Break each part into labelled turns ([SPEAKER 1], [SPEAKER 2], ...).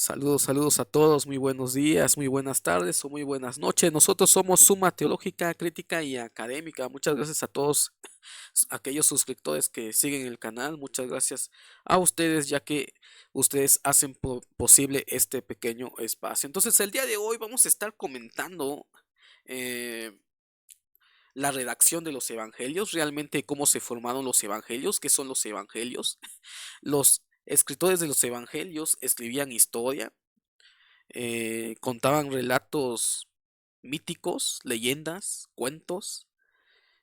[SPEAKER 1] Saludos, saludos a todos, muy buenos días, muy buenas tardes o muy buenas noches. Nosotros somos Suma Teológica, Crítica y Académica. Muchas gracias a todos aquellos suscriptores que siguen el canal. Muchas gracias a ustedes ya que ustedes hacen posible este pequeño espacio. Entonces el día de hoy vamos a estar comentando eh, la redacción de los evangelios, realmente cómo se formaron los evangelios, qué son los evangelios. Los escritores de los evangelios escribían historia, contaban relatos míticos, leyendas, cuentos.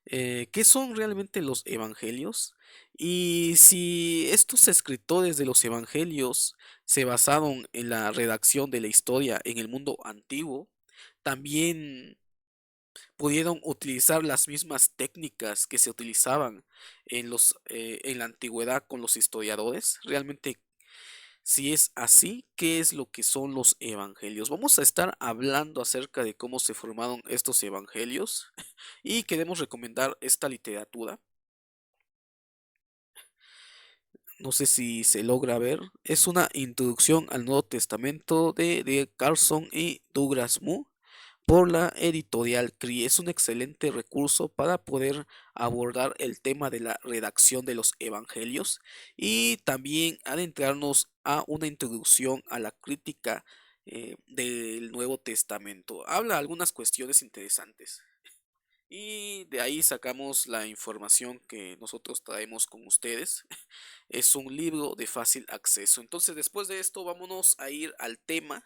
[SPEAKER 1] ¿Qué son realmente los evangelios? Y si estos escritores de los evangelios se basaron en la redacción de la historia en el mundo antiguo, también pudieron utilizar las mismas técnicas que se utilizaban en la antigüedad con los historiadores. Realmente, si es así, ¿qué es lo que son los evangelios? Vamos a estar hablando acerca de cómo se formaron estos evangelios y queremos recomendar esta literatura. No sé si se logra ver. Es una introducción al Nuevo Testamento de Carlson y Douglas Moo por la editorial CRI. Es un excelente recurso para poder abordar el tema de la redacción de los evangelios y también adentrarnos a una introducción a la crítica del Nuevo Testamento. Habla algunas cuestiones interesantes. Y de ahí sacamos la información que nosotros traemos con ustedes. Es un libro de fácil acceso. Entonces, después de esto, vámonos a ir al tema.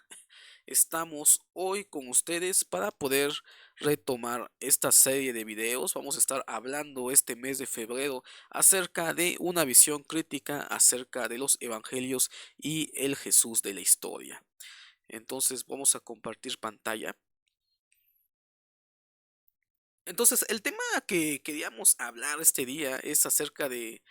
[SPEAKER 1] Estamos hoy con ustedes para poder retomar esta serie de videos. Vamos a estar hablando este mes de febrero acerca de una visión crítica acerca de los evangelios y el Jesús de la historia. Entonces, vamos a compartir pantalla. Entonces, el tema que queríamos hablar este día es acerca de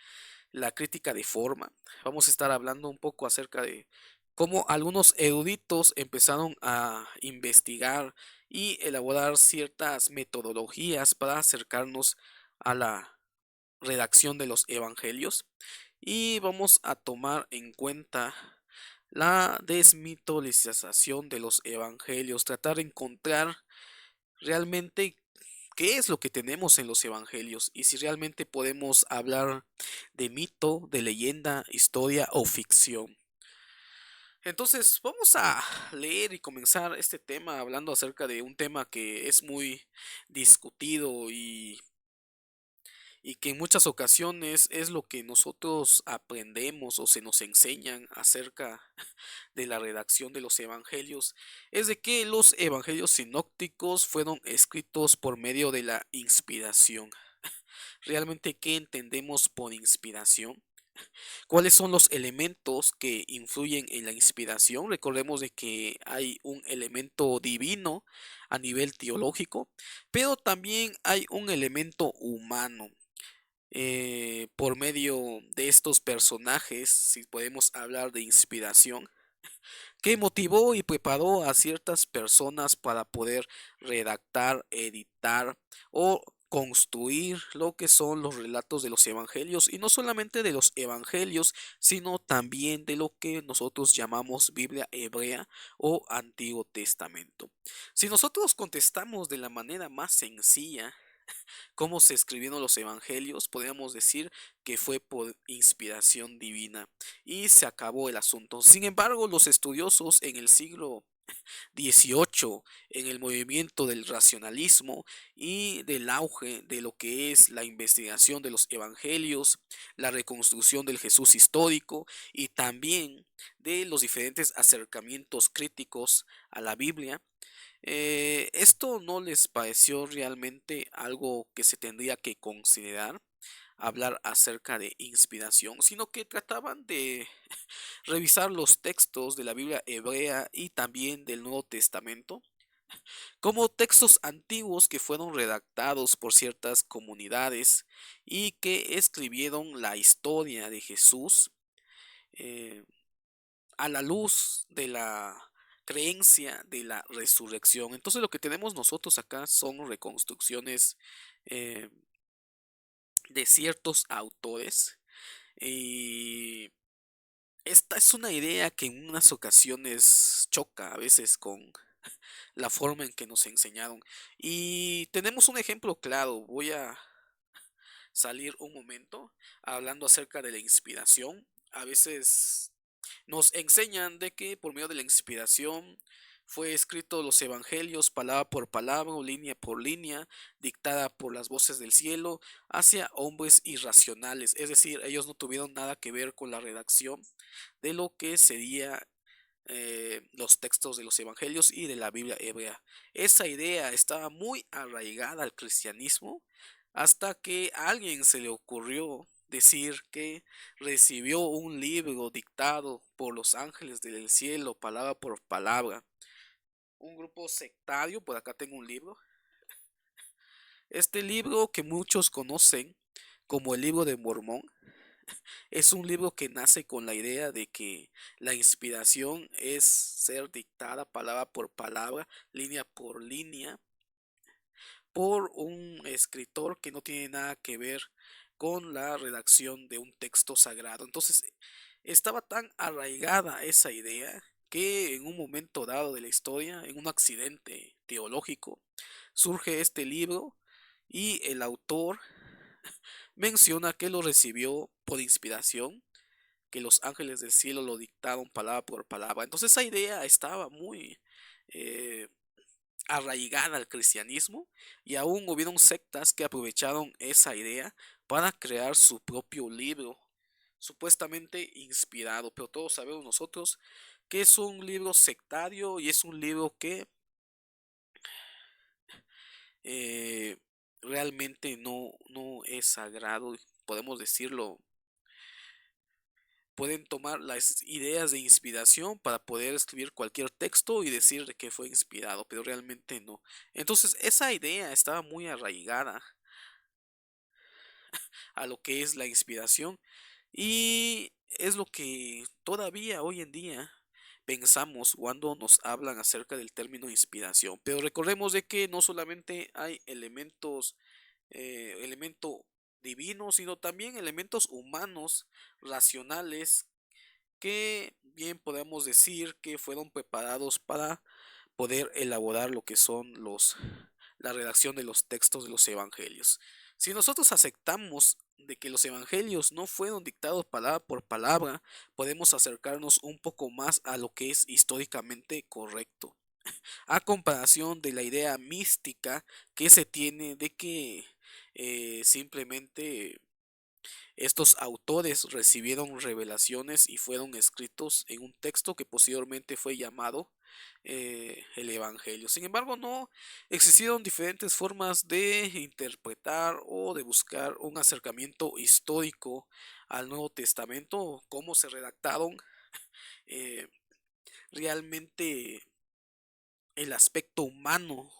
[SPEAKER 1] la crítica de forma. Vamos a estar hablando un poco acerca de cómo algunos eruditos empezaron a investigar y elaborar ciertas metodologías para acercarnos a la redacción de los evangelios. Y vamos a tomar en cuenta la desmitologización de los evangelios, tratar de encontrar realmente qué es lo que tenemos en los evangelios y si realmente podemos hablar de mito, de leyenda, historia o ficción. Entonces, vamos a leer y comenzar este tema hablando acerca de un tema que es muy discutido y que en muchas ocasiones es lo que nosotros aprendemos o se nos enseñan acerca de la redacción de los evangelios, es de que los evangelios sinópticos fueron escritos por medio de la inspiración. ¿Realmente qué entendemos por inspiración? ¿Cuáles son los elementos que influyen en la inspiración? Recordemos de que hay un elemento divino a nivel teológico, pero también hay un elemento humano. Por medio de estos personajes, si podemos hablar de inspiración, que motivó y preparó a ciertas personas para poder redactar, editar o construir lo que son los relatos de los evangelios, y no solamente de los evangelios, sino también de lo que nosotros llamamos Biblia hebrea o Antiguo Testamento. Si nosotros contestamos de la manera más sencilla cómo se escribieron los evangelios, podríamos decir que fue por inspiración divina y se acabó el asunto. Sin embargo, los estudiosos en el siglo XVIII, en el movimiento del racionalismo y del auge de lo que es la investigación de los evangelios, la reconstrucción del Jesús histórico y también de los diferentes acercamientos críticos a la Biblia, esto no les pareció realmente algo que se tendría que considerar, hablar acerca de inspiración, sino que trataban de revisar los textos de la Biblia hebrea y también del Nuevo Testamento como textos antiguos que fueron redactados por ciertas comunidades y que escribieron la historia de Jesús eh, a la luz de la creencia de la resurrección. Entonces lo que tenemos nosotros acá son reconstrucciones eh, de ciertos autores y Esta es una idea que en unas ocasiones choca a veces con la forma en que nos enseñaron. Y tenemos un ejemplo claro. Voy a salir un momento hablando acerca de la inspiración. A veces nos enseñan de que por medio de la inspiración fue escrito los evangelios palabra por palabra o línea por línea, dictada por las voces del cielo hacia hombres irracionales. Es decir, ellos no tuvieron nada que ver con la redacción de lo que sería los textos de los evangelios y de la Biblia hebrea. Esa idea estaba muy arraigada al cristianismo hasta que a alguien se le ocurrió decir que recibió un libro dictado por los ángeles del cielo, palabra por palabra. Un grupo sectario, por acá tengo un libro. Este libro que muchos conocen como el libro de Mormón es un libro que nace con la idea de que la inspiración es ser dictada palabra por palabra, línea por línea, por un escritor que no tiene nada que ver con la redacción de un texto sagrado. Entonces, estaba tan arraigada esa idea que en un momento dado de la historia, en un accidente teológico, surge este libro y el autor menciona que lo recibió por inspiración, que los ángeles del cielo lo dictaron palabra por palabra. Entonces esa idea estaba muy eh, arraigada al cristianismo y aún hubieron sectas que aprovecharon esa idea para crear su propio libro, supuestamente inspirado, pero todos sabemos nosotros que es un libro sectario y es un libro que eh, realmente no es sagrado, podemos decirlo. Pueden tomar las ideas de inspiración para poder escribir cualquier texto y decir de que fue inspirado, pero realmente no. Entonces, esa idea estaba muy arraigada a lo que es la inspiración y es lo que todavía hoy en día pensamos cuando nos hablan acerca del término inspiración. Pero recordemos de que no solamente hay elemento divino, sino también elementos humanos, racionales, que bien podemos decir que fueron preparados para poder elaborar lo que son la redacción de los textos de los evangelios. Si nosotros aceptamos de que los evangelios no fueron dictados palabra por palabra, podemos acercarnos un poco más a lo que es históricamente correcto, a comparación de la idea mística que se tiene de que simplemente estos autores recibieron revelaciones y fueron escritos en un texto que posteriormente fue llamado el Evangelio. Sin embargo, no existieron diferentes formas de interpretar o de buscar un acercamiento histórico al Nuevo Testamento, cómo se redactaron. eh, Realmente el aspecto humano,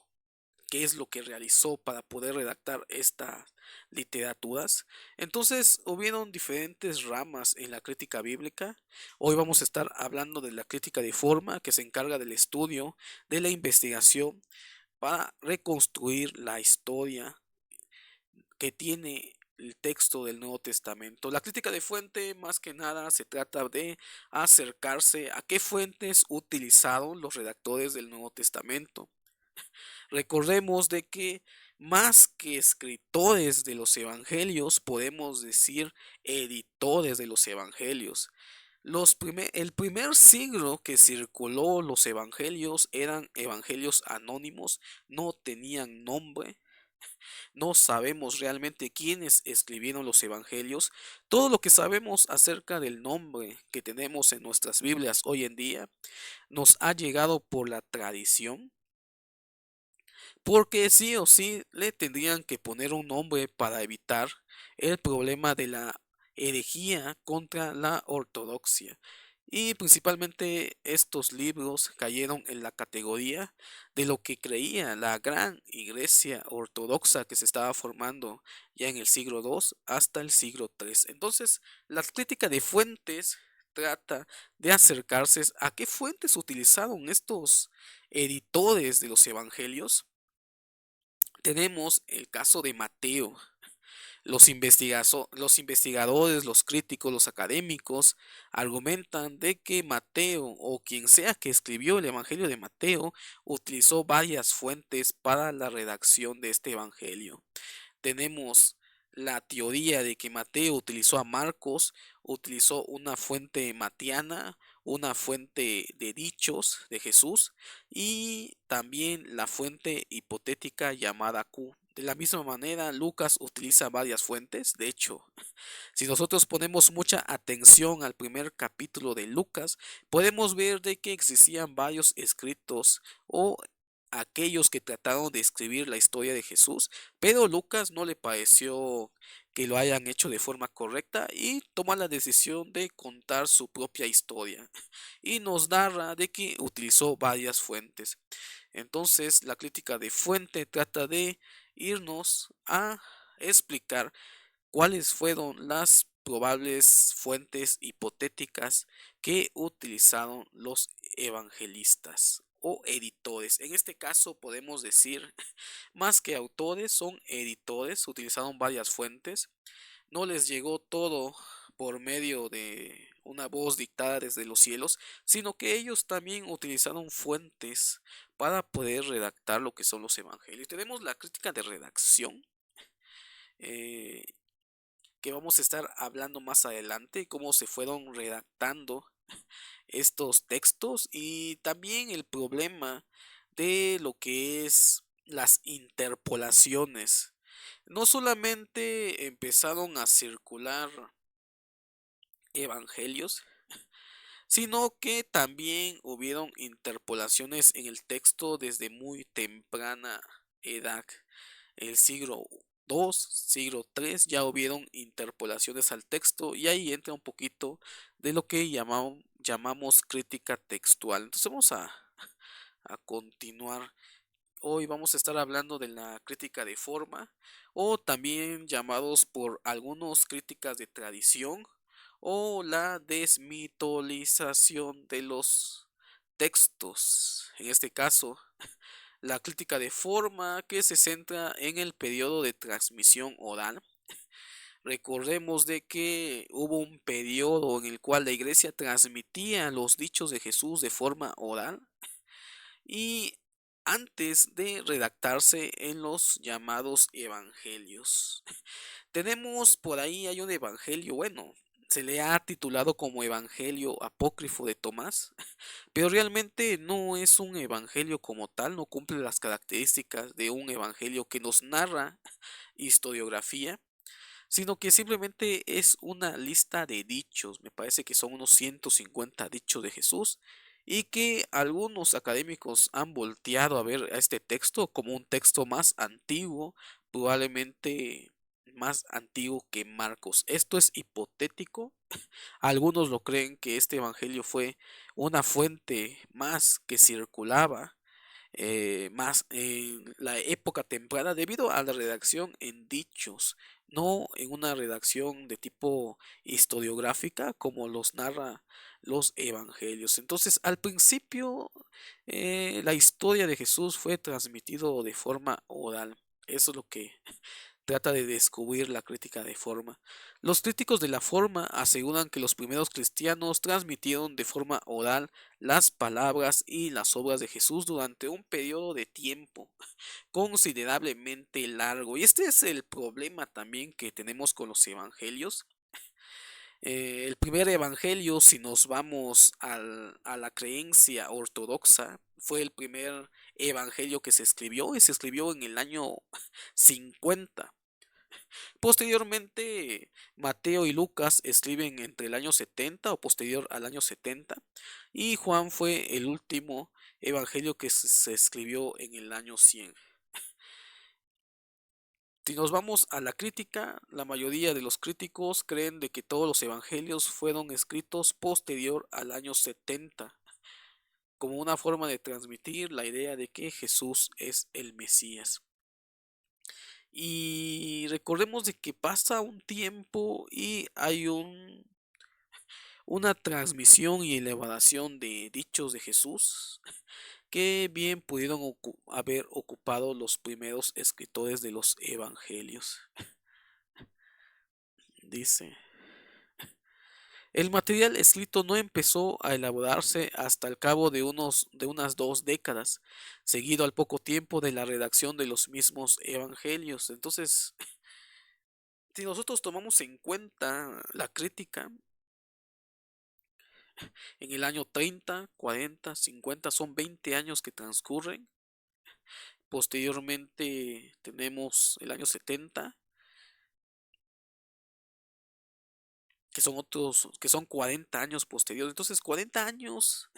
[SPEAKER 1] qué es lo que realizó para poder redactar estas literaturas. Entonces, hubieron diferentes ramas en la crítica bíblica. Hoy vamos a estar hablando de la crítica de forma, que se encarga del estudio, de la investigación para reconstruir la historia que tiene el texto del Nuevo Testamento. La crítica de fuente, más que nada, se trata de acercarse a qué fuentes utilizaron los redactores del Nuevo Testamento. Recordemos de que más que escritores de los evangelios, podemos decir editores de los evangelios. El primer siglo que circuló los evangelios eran evangelios anónimos, no tenían nombre, no sabemos realmente quiénes escribieron los evangelios. Todo lo que sabemos acerca del nombre que tenemos en nuestras Biblias hoy en día nos ha llegado por la tradición, porque sí o sí le tendrían que poner un nombre para evitar el problema de la herejía contra la ortodoxia. Y principalmente estos libros cayeron en la categoría de lo que creía la gran iglesia ortodoxa que se estaba formando ya en el siglo II hasta el siglo III. Entonces, la crítica de fuentes trata de acercarse a qué fuentes utilizaron estos editores de los evangelios. Tenemos el caso de Mateo. Los investigadores, los críticos, los académicos argumentan de que Mateo o quien sea que escribió el Evangelio de Mateo utilizó varias fuentes para la redacción de este Evangelio. Tenemos la teoría de que Mateo utilizó a Marcos, utilizó una fuente matiana, una fuente de dichos de Jesús y también la fuente hipotética llamada Q. De la misma manera, Lucas utiliza varias fuentes. De hecho, si nosotros ponemos mucha atención al primer capítulo de Lucas, podemos ver de que existían varios escritos o aquellos que trataron de escribir la historia de Jesús, pero Lucas no le pareció que lo hayan hecho de forma correcta y toma la decisión de contar su propia historia y nos narra de que utilizó varias fuentes. Entonces, la crítica de fuente trata de irnos a explicar cuáles fueron las probables fuentes hipotéticas que utilizaron los evangelistas o editores. En este caso podemos decir, más que autores, son editores, utilizaron varias fuentes. No les llegó todo por medio de una voz dictada desde los cielos, sino que ellos también utilizaron fuentes para poder redactar lo que son los evangelios. Tenemos la crítica de redacción, eh, que vamos a estar hablando más adelante, cómo se fueron redactando estos textos y también el problema de lo que es las interpolaciones. No solamente empezaron a circular evangelios, sino que también hubieron interpolaciones en el texto desde muy temprana edad. El siglo II, siglo III ya hubieron interpolaciones al texto y ahí entra un poquito de lo que llamamos crítica textual. Entonces vamos a continuar. Hoy vamos a estar hablando de la crítica de forma o también llamados por algunos críticas de tradición o la desmitolización de los textos. En este caso, la crítica de forma que se centra en el periodo de transmisión oral. Recordemos de que hubo un periodo en el cual la iglesia transmitía los dichos de Jesús de forma oral y antes de redactarse en los llamados evangelios. Tenemos por ahí, hay un evangelio, bueno, se le ha titulado como Evangelio Apócrifo de Tomás, pero realmente no es un evangelio como tal, no cumple las características de un evangelio que nos narra historiografía, sino que simplemente es una lista de dichos, me parece que son unos 150 dichos de Jesús, y que algunos académicos han volteado a ver a este texto como un texto más antiguo, probablemente más antiguo que Marcos. Esto es hipotético. Algunos lo creen que este evangelio fue una fuente más que circulaba más en la época temprana debido a la redacción en dichos, no en una redacción de tipo historiográfica como los narra los evangelios. Entonces, al principio, la historia de Jesús fue transmitido de forma oral. Eso es lo que trata de descubrir la crítica de forma. Los críticos de la forma aseguran que los primeros cristianos transmitieron de forma oral las palabras y las obras de Jesús durante un periodo de tiempo considerablemente largo. Y este es el problema también que tenemos con los evangelios. El primer evangelio, si nos vamos a la creencia ortodoxa, fue el primer evangelio que se escribió y se escribió en el año 50. Posteriormente, Mateo y Lucas escriben entre el año 70 o posterior al año 70 y Juan fue el último evangelio que se escribió en el año 100. Si nos vamos a la crítica, la mayoría de los críticos creen de que todos los evangelios fueron escritos posterior al año 70, como una forma de transmitir la idea de que Jesús es el Mesías. Y recordemos de que pasa un tiempo y hay una transmisión y elaboración de dichos de Jesús que bien pudieron haber ocupado los primeros escritores de los evangelios. Dice, el material escrito no empezó a elaborarse hasta el cabo de unas 2 décadas, seguido al poco tiempo de la redacción de los mismos evangelios. Entonces, si nosotros tomamos en cuenta la crítica, en el año 30, 40, 50, son 20 años que transcurren. Posteriormente tenemos el año 70, que son 40 años posteriores. Entonces, 40 años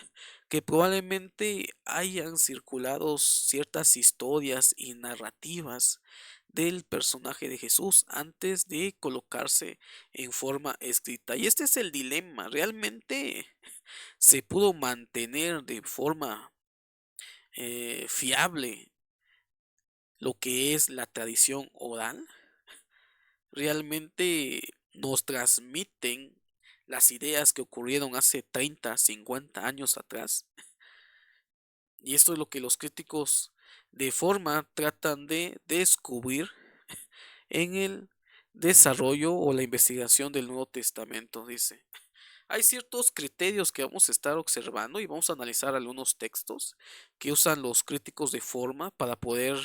[SPEAKER 1] que probablemente hayan circulado ciertas historias y narrativas del personaje de Jesús antes de colocarse en forma escrita. Y este es el dilema. ¿Realmente se pudo mantener de forma fiable lo que es la tradición oral? ¿Realmente nos transmiten las ideas que ocurrieron hace 30, 50 años atrás? Y esto es lo que los críticos de forma tratan de descubrir en el desarrollo o la investigación del Nuevo Testamento. Dice, hay ciertos criterios que vamos a estar observando y vamos a analizar algunos textos que usan los críticos de forma para poder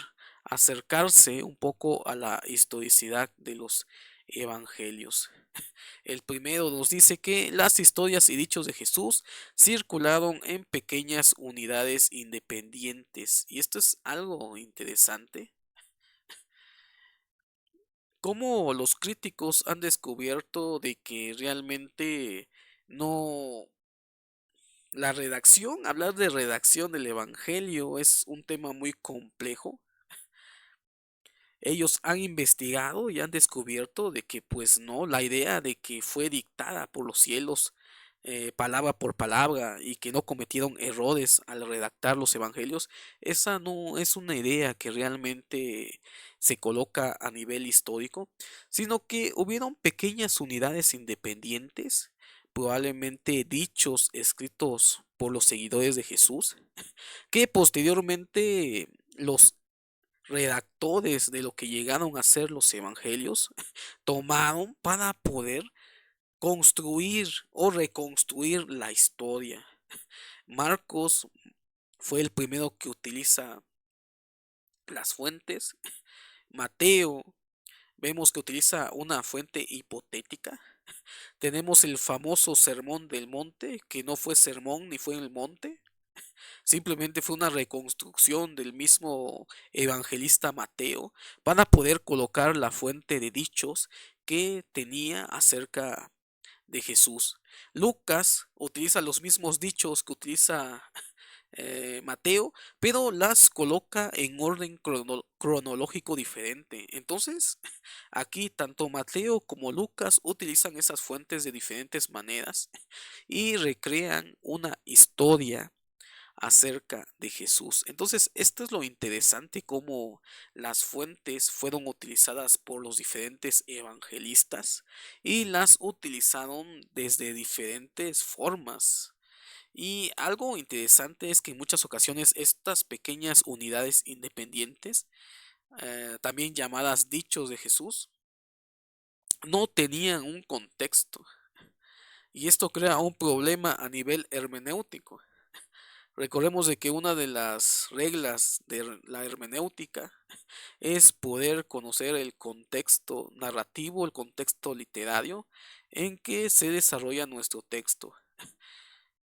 [SPEAKER 1] acercarse un poco a la historicidad de los evangelios. El primero nos dice que las historias y dichos de Jesús circularon en pequeñas unidades independientes. Y esto es algo interesante. Cómo los críticos han descubierto de que realmente no... La redacción, hablar de redacción del Evangelio es un tema muy complejo. Ellos han investigado y han descubierto de que pues no, la idea de que fue dictada por los cielos palabra por palabra y que no cometieron errores al redactar los evangelios, esa no es una idea que realmente se coloca a nivel histórico, sino que hubieron pequeñas unidades independientes, probablemente dichos escritos por los seguidores de Jesús, que posteriormente los redactores de lo que llegaron a ser los evangelios tomaron para poder construir o reconstruir la historia. Marcos fue el primero que utiliza las fuentes. Mateo vemos que utiliza una fuente hipotética. Tenemos el famoso sermón del monte, que no fue sermón ni fue en el monte, simplemente fue una reconstrucción del mismo evangelista Mateo para poder colocar la fuente de dichos que tenía acerca de Jesús. Lucas utiliza los mismos dichos que utiliza Mateo, pero las coloca en orden cronológico diferente. Entonces, aquí tanto Mateo como Lucas utilizan esas fuentes de diferentes maneras y recrean una historia acerca de Jesús. Entonces, esto es lo interesante, cómo las fuentes fueron utilizadas por los diferentes evangelistas y las utilizaron desde diferentes formas. Y algo interesante es que en muchas ocasiones estas pequeñas unidades independientes, también llamadas dichos de Jesús, no tenían un contexto. Y esto crea un problema a nivel hermenéutico. Recordemos de que una de las reglas de la hermenéutica es poder conocer el contexto narrativo, el contexto literario en que se desarrolla nuestro texto.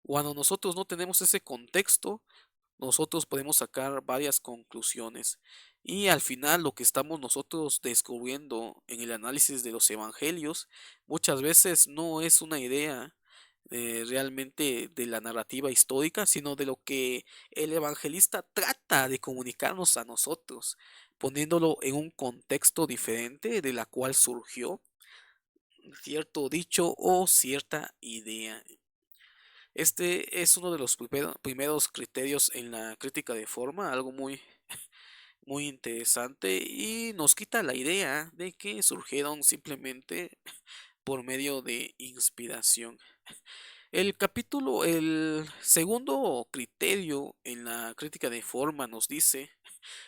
[SPEAKER 1] Cuando nosotros no tenemos ese contexto, nosotros podemos sacar varias conclusiones. Y al final lo que estamos nosotros descubriendo en el análisis de los evangelios muchas veces no es una idea realmente de la narrativa histórica, sino de lo que el evangelista trata de comunicarnos a nosotros, poniéndolo en un contexto diferente de la cual surgió cierto dicho o cierta idea. Este es uno de los primeros criterios en la crítica de forma, algo muy interesante y nos quita la idea de que surgieron simplemente por medio de inspiración. El segundo criterio en la crítica de forma nos dice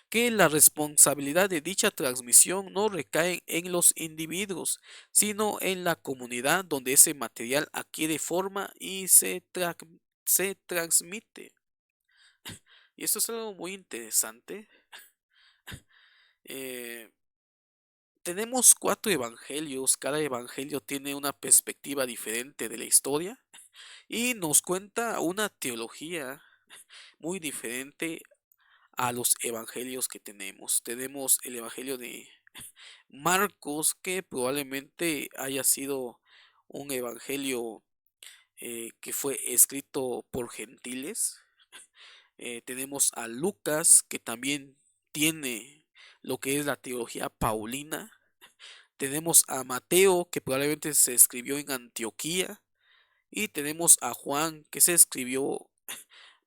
[SPEAKER 1] que la responsabilidad de dicha transmisión no recae en los individuos, sino en la comunidad donde ese material adquiere forma y se transmite. Y esto es algo muy interesante. Eh, Tenemos cuatro evangelios, cada evangelio tiene una perspectiva diferente de la historia y nos cuenta una teología muy diferente a los evangelios que tenemos. Tenemos el evangelio de Marcos, que probablemente haya sido un evangelio que fue escrito por gentiles. Tenemos a Lucas, que también tiene lo que es la teología paulina. Tenemos a Mateo, que probablemente se escribió en Antioquía. Y tenemos a Juan, que se escribió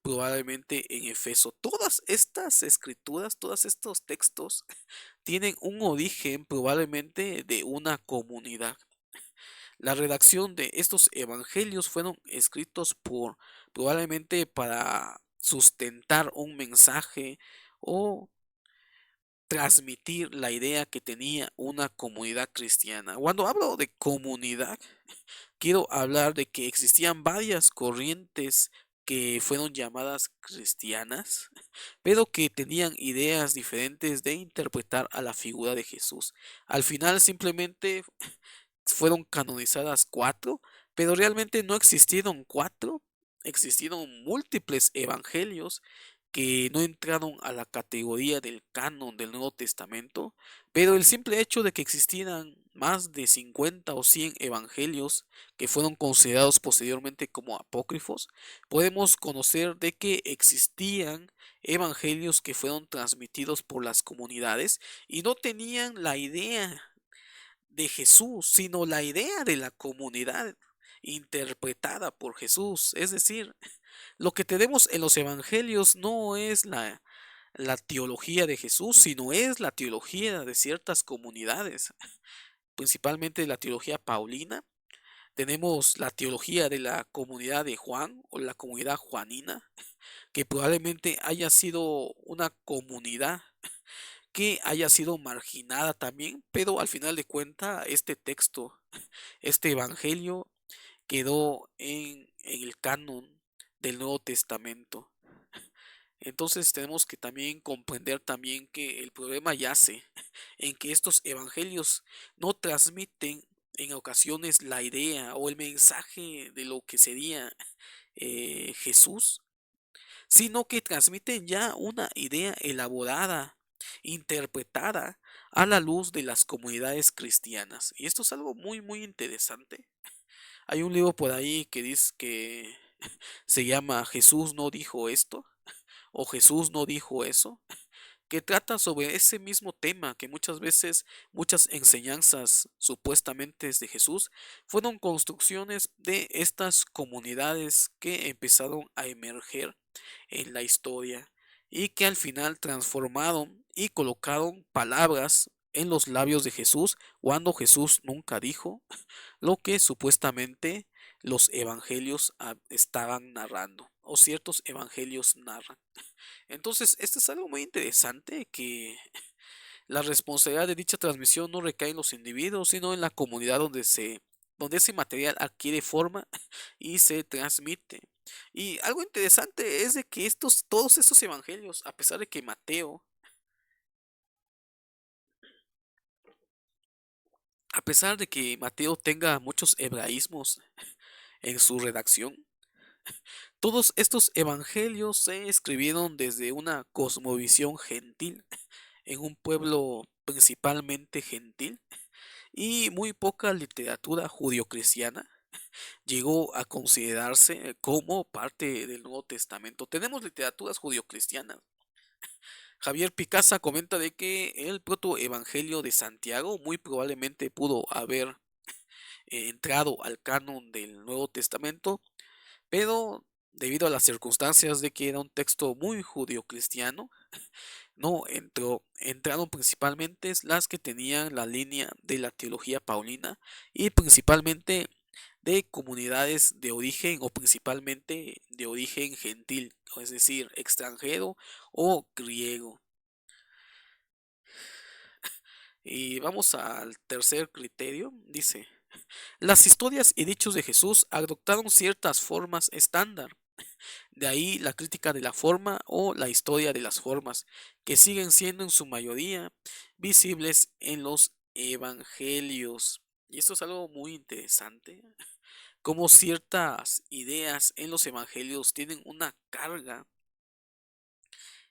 [SPEAKER 1] probablemente en Efeso. Todas estas escrituras, todos estos textos tienen un origen probablemente de una comunidad. La redacción de estos evangelios fueron escritos por probablemente para sustentar un mensaje o transmitir la idea que tenía una comunidad cristiana. Cuando hablo de comunidad, quiero hablar de que existían varias corrientes que fueron llamadas cristianas, pero que tenían ideas diferentes de interpretar a la figura de Jesús. Al final simplemente fueron canonizadas cuatro, pero realmente no existieron cuatro, existieron múltiples evangelios que no entraron a la categoría del canon del Nuevo Testamento, pero el simple hecho de que existieran más de 50 o 100 evangelios que fueron considerados posteriormente como apócrifos, podemos conocer de que existían evangelios que fueron transmitidos por las comunidades y no tenían la idea de Jesús, sino la idea de la comunidad interpretada por Jesús. Es decir, lo que tenemos en los evangelios no es la teología de Jesús, sino es la teología de ciertas comunidades, principalmente la teología paulina. Tenemos la teología de la comunidad de Juan o la comunidad juanina, que probablemente haya sido una comunidad que haya sido marginada también, pero al final de cuentas este texto, este evangelio quedó en el canon del Nuevo Testamento. Entonces tenemos que también comprender también que el problema yace en que estos evangelios no transmiten en ocasiones la idea o el mensaje de lo que sería Jesús, sino que transmiten ya una idea elaborada, interpretada a la luz de las comunidades cristianas. Y esto es algo muy, muy interesante. Hay un libro por ahí que dice que se llama Jesús no dijo esto o Jesús no dijo eso, que trata sobre ese mismo tema que muchas veces muchas enseñanzas supuestamente de Jesús fueron construcciones de estas comunidades que empezaron a emerger en la historia y que al final transformaron y colocaron palabras en los labios de Jesús cuando Jesús nunca dijo lo que supuestamente los evangelios estaban narrando o ciertos evangelios narran. Entonces, esto es algo muy interesante que la responsabilidad de dicha transmisión no recae en los individuos, sino en la comunidad donde ese material adquiere forma y se transmite. Y algo interesante es de que todos estos evangelios, a pesar de que a pesar de que Mateo tenga muchos hebraísmos en su redacción, todos estos evangelios se escribieron desde una cosmovisión gentil, en un pueblo principalmente gentil, y muy poca literatura judio-cristiana llegó a considerarse como parte del Nuevo Testamento. Tenemos literaturas judio-cristianas. Javier Picasa comenta de que el protoevangelio de Santiago muy probablemente pudo haber entrado al canon del Nuevo Testamento, pero debido a las circunstancias de que era un texto muy judio-cristiano, no entró. Entraron principalmente las que tenían la línea de la teología paulina y principalmente de comunidades de origen o principalmente de origen gentil, es decir, extranjero o griego. Y vamos al tercer criterio. Dice, las historias y dichos de Jesús adoptaron ciertas formas estándar. De ahí la crítica de la forma o la historia de las formas, que siguen siendo en su mayoría visibles en los evangelios. Y esto es algo muy interesante, como ciertas ideas en los evangelios tienen una carga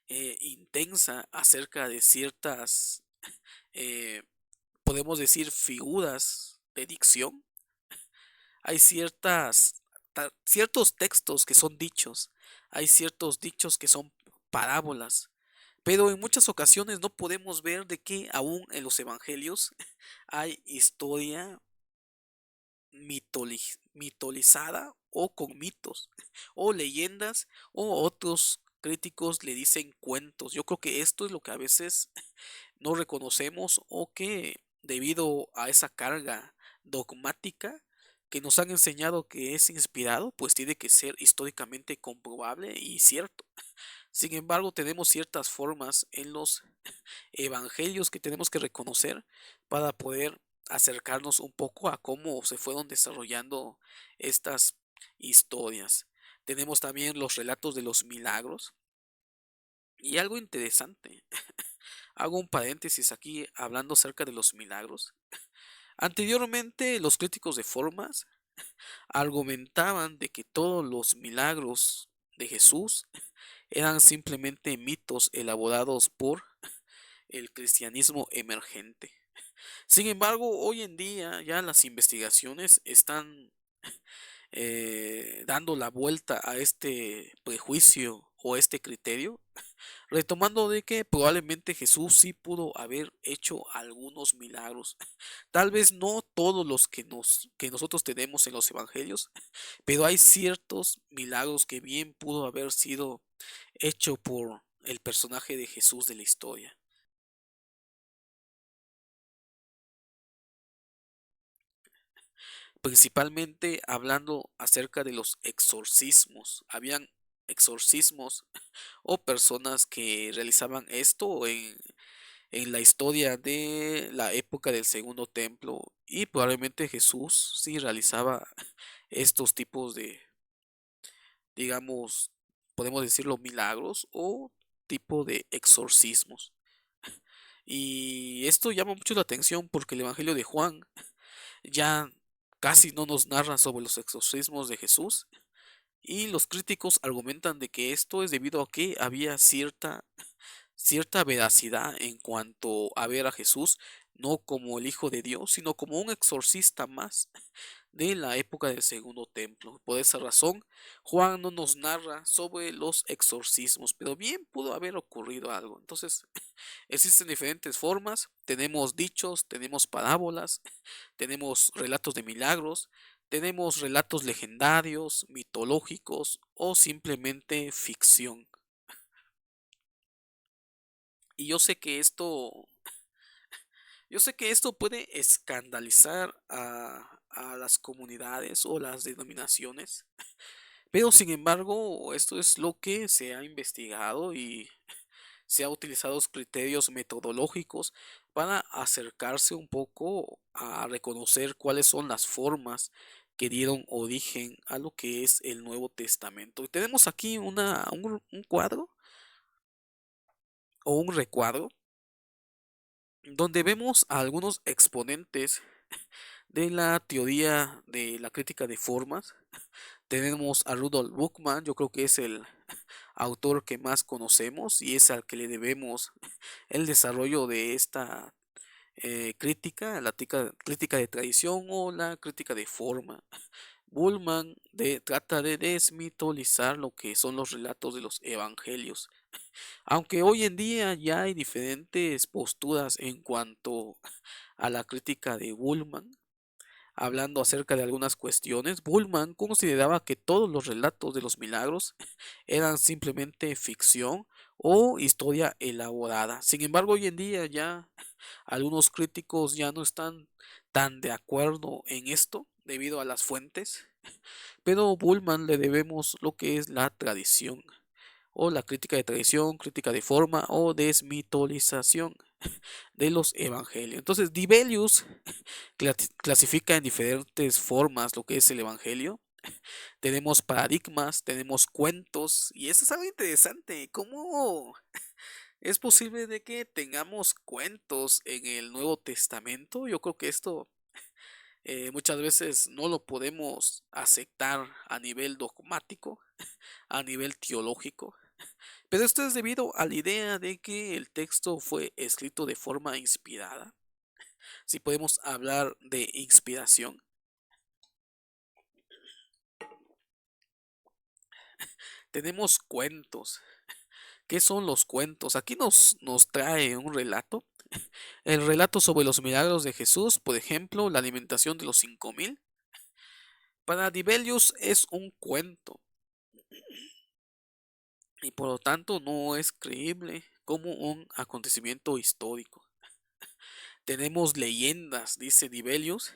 [SPEAKER 1] intensa acerca de ciertas, eh, podemos decir, figuras de dicción. Hay ciertos textos que son dichos, hay ciertos dichos que son parábolas, pero en muchas ocasiones no podemos ver de que aún en los evangelios hay historia mitolizada o con mitos o leyendas o otros críticos le dicen cuentos. Yo creo que esto es lo que a veces no reconocemos o que debido a esa carga dogmática que nos han enseñado que es inspirado, pues tiene que ser históricamente comprobable y cierto. Sin embargo, tenemos ciertas formas en los evangelios que tenemos que reconocer para poder acercarnos un poco a cómo se fueron desarrollando estas historias. Tenemos también los relatos de los milagros y algo interesante. Hago un paréntesis aquí hablando acerca de los milagros. Anteriormente, los críticos de formas argumentaban de que todos los milagros de Jesús eran simplemente mitos elaborados por el cristianismo emergente. Sin embargo, hoy en día ya las investigaciones están dando la vuelta a este prejuicio o este criterio, retomando de que probablemente Jesús sí pudo haber hecho algunos milagros. Tal vez no todos los que nosotros tenemos en los evangelios, pero hay ciertos milagros que bien pudo haber sido hecho por el personaje de Jesús de la historia. Principalmente hablando acerca de los exorcismos. Habían exorcismos o personas que realizaban esto en la historia de la época del segundo templo y probablemente Jesús sí realizaba estos tipos de, digamos, podemos decirlo, milagros o tipo de exorcismos. Y esto llama mucho la atención porque el Evangelio de Juan ya casi no nos narra sobre los exorcismos de Jesús y los críticos argumentan de que esto es debido a que había cierta veracidad en cuanto a ver a Jesús no como el Hijo de Dios, sino como un exorcista más de la época del segundo templo. Por esa razón, Juan no nos narra sobre los exorcismos, pero bien pudo haber ocurrido algo. Entonces, existen diferentes formas, tenemos dichos, tenemos parábolas, tenemos relatos de milagros, tenemos relatos legendarios, mitológicos o simplemente ficción. Y yo sé que esto puede escandalizar a las comunidades o las denominaciones, pero sin embargo, esto es lo que se ha investigado y se ha utilizado los criterios metodológicos para acercarse un poco a reconocer cuáles son las formas que dieron origen a lo que es el Nuevo Testamento. Y tenemos aquí un cuadro o un recuadro donde vemos a algunos exponentes de la teoría de la crítica de formas. Tenemos a Rudolf Buchmann, yo creo que es el autor que más conocemos y es al que le debemos el desarrollo de esta crítica, la crítica de tradición o la crítica de forma. Bullman trata de desmitolizar lo que son los relatos de los evangelios. Aunque hoy en día ya hay diferentes posturas en cuanto a la crítica de Bullman, hablando acerca de algunas cuestiones, Bullman consideraba que todos los relatos de los milagros eran simplemente ficción o historia elaborada. Sin embargo, hoy en día ya algunos críticos ya no están tan de acuerdo en esto debido a las fuentes, pero a Bullman le debemos lo que es la tradición o la crítica de tradición, crítica de forma o desmitolización. de los evangelios. Entonces, Dibelius clasifica en diferentes formas lo que es el evangelio. Tenemos paradigmas, tenemos cuentos, y eso es algo interesante. ¿Cómo es posible de que tengamos cuentos en el Nuevo Testamento? Yo creo que esto muchas veces no lo podemos aceptar a nivel dogmático, a nivel teológico, pero esto es debido a la idea de que el texto fue escrito de forma inspirada. Si podemos hablar de inspiración, tenemos cuentos. ¿Qué son los cuentos? Aquí nos trae un relato. El relato sobre los milagros de Jesús, por ejemplo, la alimentación de los 5000. Para Dibelius es un cuento y por lo tanto no es creíble como un acontecimiento histórico. Tenemos leyendas, dice Dibelius,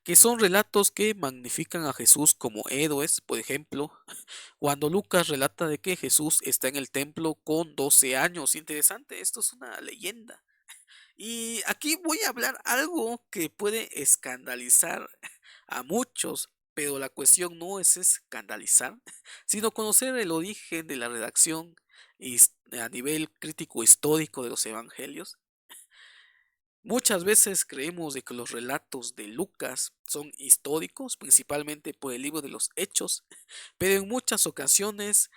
[SPEAKER 1] que son relatos que magnifican a Jesús como héroes. Por ejemplo, cuando Lucas relata de que Jesús está en el templo con 12 años. Interesante, esto es una leyenda. Y aquí voy a hablar algo que puede escandalizar a muchos, pero la cuestión no es escandalizar, sino conocer el origen de la redacción a nivel crítico histórico de los evangelios. Muchas veces creemos de que los relatos de Lucas son históricos, principalmente por el libro de los Hechos, pero en muchas ocasiones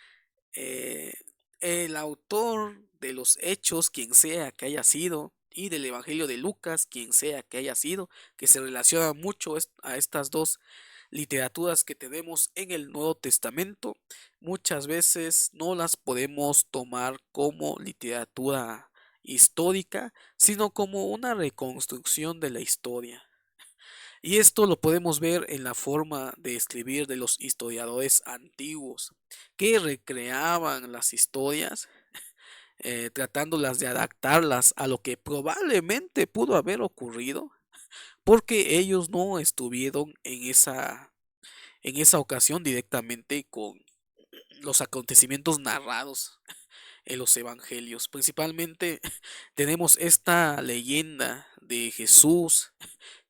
[SPEAKER 1] eh, el autor de los Hechos, quien sea que haya sido, y del Evangelio de Lucas, quien sea que haya sido, que se relaciona mucho a estas dos literaturas que tenemos en el Nuevo Testamento, muchas veces no las podemos tomar como literatura histórica, sino como una reconstrucción de la historia. Y esto lo podemos ver en la forma de escribir de los historiadores antiguos, que recreaban las historias, tratándolas de adaptarlas a lo que probablemente pudo haber ocurrido, porque ellos no estuvieron en esa ocasión directamente con los acontecimientos narrados en los evangelios. Principalmente tenemos esta leyenda de Jesús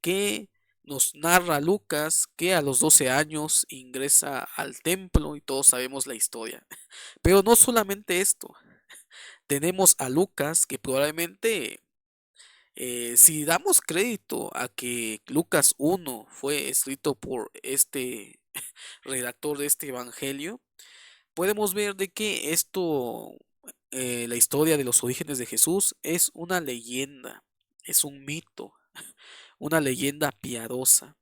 [SPEAKER 1] que nos narra Lucas, que a los 12 años ingresa al templo y todos sabemos la historia. Pero no solamente esto, tenemos a Lucas que probablemente, si damos crédito a que Lucas 1 fue escrito por este redactor de este evangelio, podemos ver de que esto, la historia de los orígenes de Jesús es una leyenda, es un mito, una leyenda piadosa,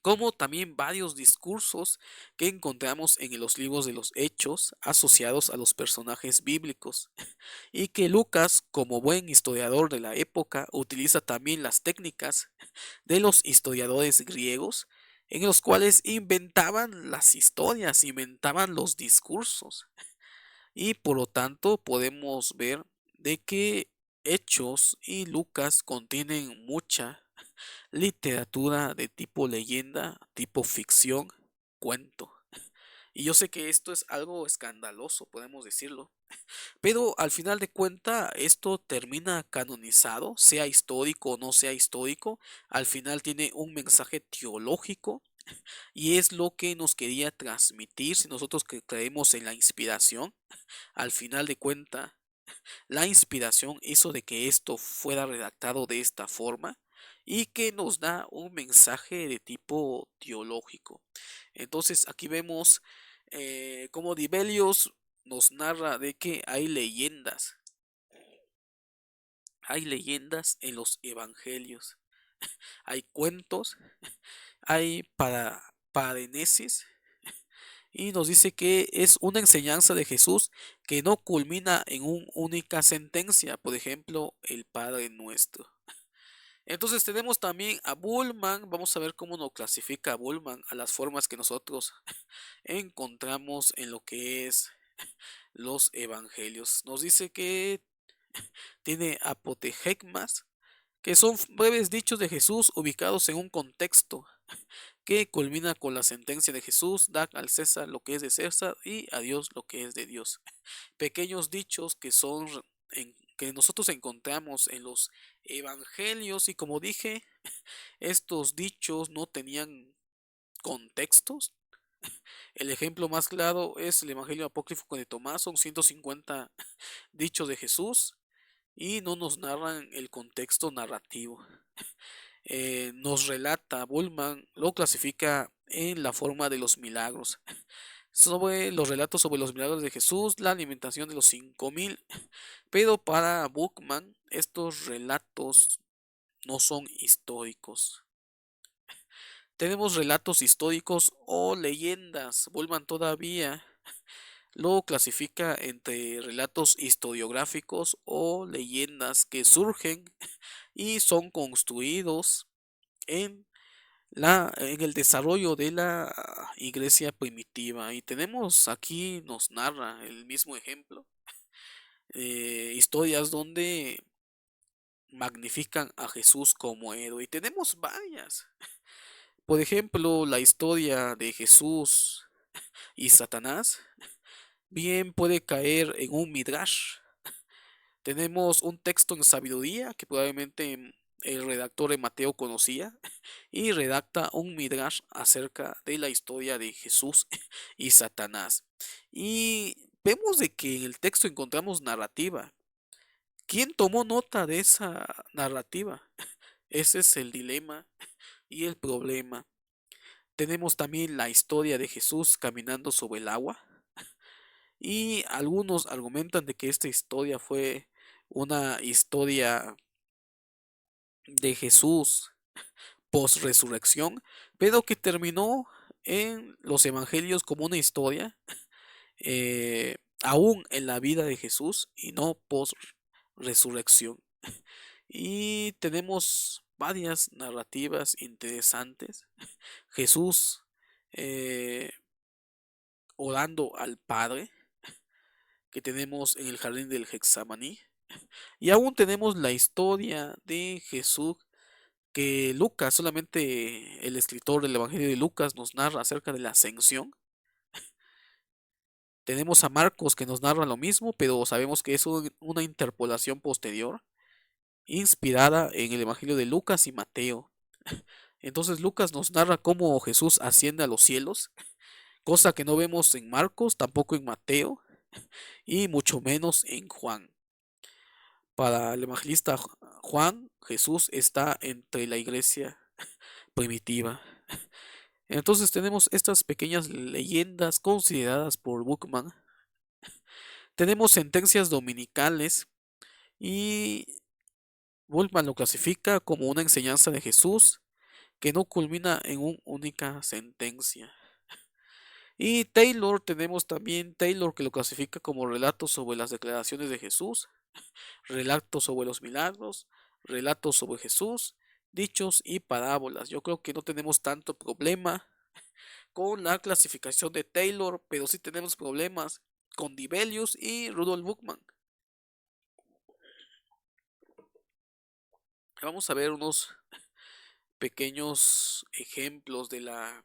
[SPEAKER 1] como también varios discursos que encontramos en los libros de los Hechos asociados a los personajes bíblicos, y que Lucas, como buen historiador de la época, utiliza también las técnicas de los historiadores griegos, en los cuales inventaban las historias, inventaban los discursos, y por lo tanto podemos ver de que Hechos y Lucas contienen mucha literatura de tipo leyenda, tipo ficción, cuento. Y yo sé que esto es algo escandaloso, podemos decirlo, pero al final de cuenta esto termina canonizado, sea histórico o no sea histórico, al final tiene un mensaje teológico y es lo que nos quería transmitir si nosotros creemos en la inspiración. Al final de cuenta, la inspiración hizo de que esto fuera redactado de esta forma y que nos da un mensaje de tipo teológico. Entonces aquí vemos como Dibelius nos narra de que hay leyendas en los evangelios, hay cuentos, hay parenesis, y nos dice que es una enseñanza de Jesús que no culmina en una única sentencia, por ejemplo, el Padre Nuestro. Entonces tenemos también a Bullman, vamos a ver cómo nos clasifica a Bullman a las formas que nosotros encontramos en lo que es los evangelios. Nos dice que tiene apotegegmas, que son breves dichos de Jesús ubicados en un contexto que culmina con la sentencia de Jesús: da al César lo que es de César y a Dios lo que es de Dios. Pequeños dichos que son que nosotros encontramos en los evangelios y como dije, estos dichos no tenían contextos. El ejemplo más claro es el Evangelio apócrifo de Tomás, son 150 dichos de Jesús y no nos narran el contexto narrativo. Nos relata, Bullman lo clasifica en la forma de los milagros. Sobre los relatos sobre los milagros de Jesús, la alimentación de los 5000, pero para Buchmann estos relatos no son históricos. Tenemos relatos históricos o leyendas. Bullman todavía lo clasifica entre relatos historiográficos o leyendas que surgen y son construidos en en el desarrollo de la iglesia primitiva. Y tenemos aquí, nos narra el mismo ejemplo, historias donde magnifican a Jesús como héroe. Y tenemos varias. Por ejemplo, la historia de Jesús y Satanás bien puede caer en un midrash. Tenemos un texto en sabiduría que probablemente el redactor de Mateo conocía y redacta un midrash acerca de la historia de Jesús y Satanás. Y vemos de que en el texto encontramos narrativa. ¿Quién tomó nota de esa narrativa? Ese es el dilema y el problema. Tenemos también la historia de Jesús caminando sobre el agua y algunos argumentan de que esta historia fue una historia de Jesús post resurrección, pero que terminó en los evangelios como una historia aún en la vida de Jesús y no post resurrección. Y tenemos varias narrativas interesantes. Jesús eh, orando al Padre que tenemos en el jardín del Getsemaní. Y aún tenemos la historia de Jesús que Lucas, solamente el escritor del Evangelio de Lucas nos narra acerca de la ascensión. Tenemos a Marcos que nos narra lo mismo, pero sabemos que es una interpolación posterior, inspirada en el Evangelio de Lucas y Mateo. Entonces Lucas nos narra cómo Jesús asciende a los cielos, cosa que no vemos en Marcos, tampoco en Mateo y mucho menos en Juan. Para el evangelista Juan, Jesús está entre la iglesia primitiva. Entonces tenemos estas pequeñas leyendas consideradas por Buchmann. Tenemos sentencias dominicales y Buchmann lo clasifica como una enseñanza de Jesús que no culmina en una única sentencia. Y Taylor, tenemos también Taylor que lo clasifica como relatos sobre las declaraciones de Jesús, relatos sobre los milagros, relatos sobre Jesús, dichos y parábolas. Yo creo que no tenemos tanto problema con la clasificación de Taylor, pero sí tenemos problemas con Dibelius y Rudolf Buchmann. Vamos a ver unos pequeños ejemplos de la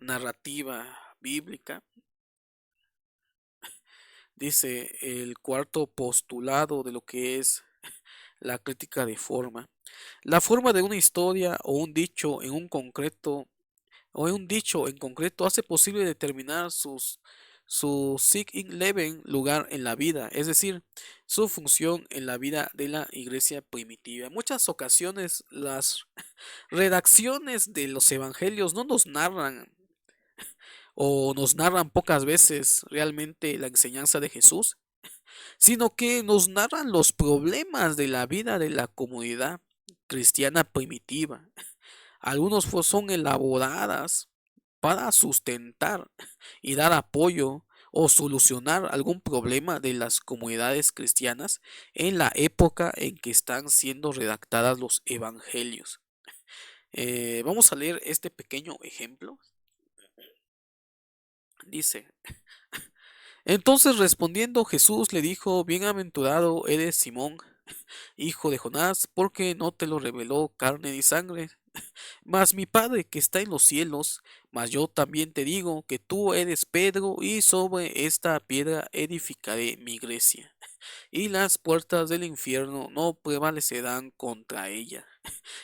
[SPEAKER 1] narrativa bíblica. Dice el cuarto postulado de lo que es la crítica de forma. La forma de una historia o un dicho en un concreto o un dicho en concreto hace posible determinar su Sig in Leben lugar en la vida, es decir, su función en la vida de la iglesia primitiva. En muchas ocasiones las redacciones de los evangelios no nos narran o nos narran pocas veces realmente la enseñanza de Jesús, sino que nos narran los problemas de la vida de la comunidad cristiana primitiva. Algunos son elaboradas para sustentar y dar apoyo o solucionar algún problema de las comunidades cristianas en la época en que están siendo redactadas los evangelios. Vamos a leer este pequeño ejemplo. Dice, entonces respondiendo Jesús le dijo, bienaventurado eres Simón, hijo de Jonás, porque no te lo reveló carne ni sangre, mas mi Padre que está en los cielos. Mas yo también te digo que tú eres Pedro, y sobre esta piedra edificaré mi iglesia, y las puertas del infierno no prevalecerán contra ella.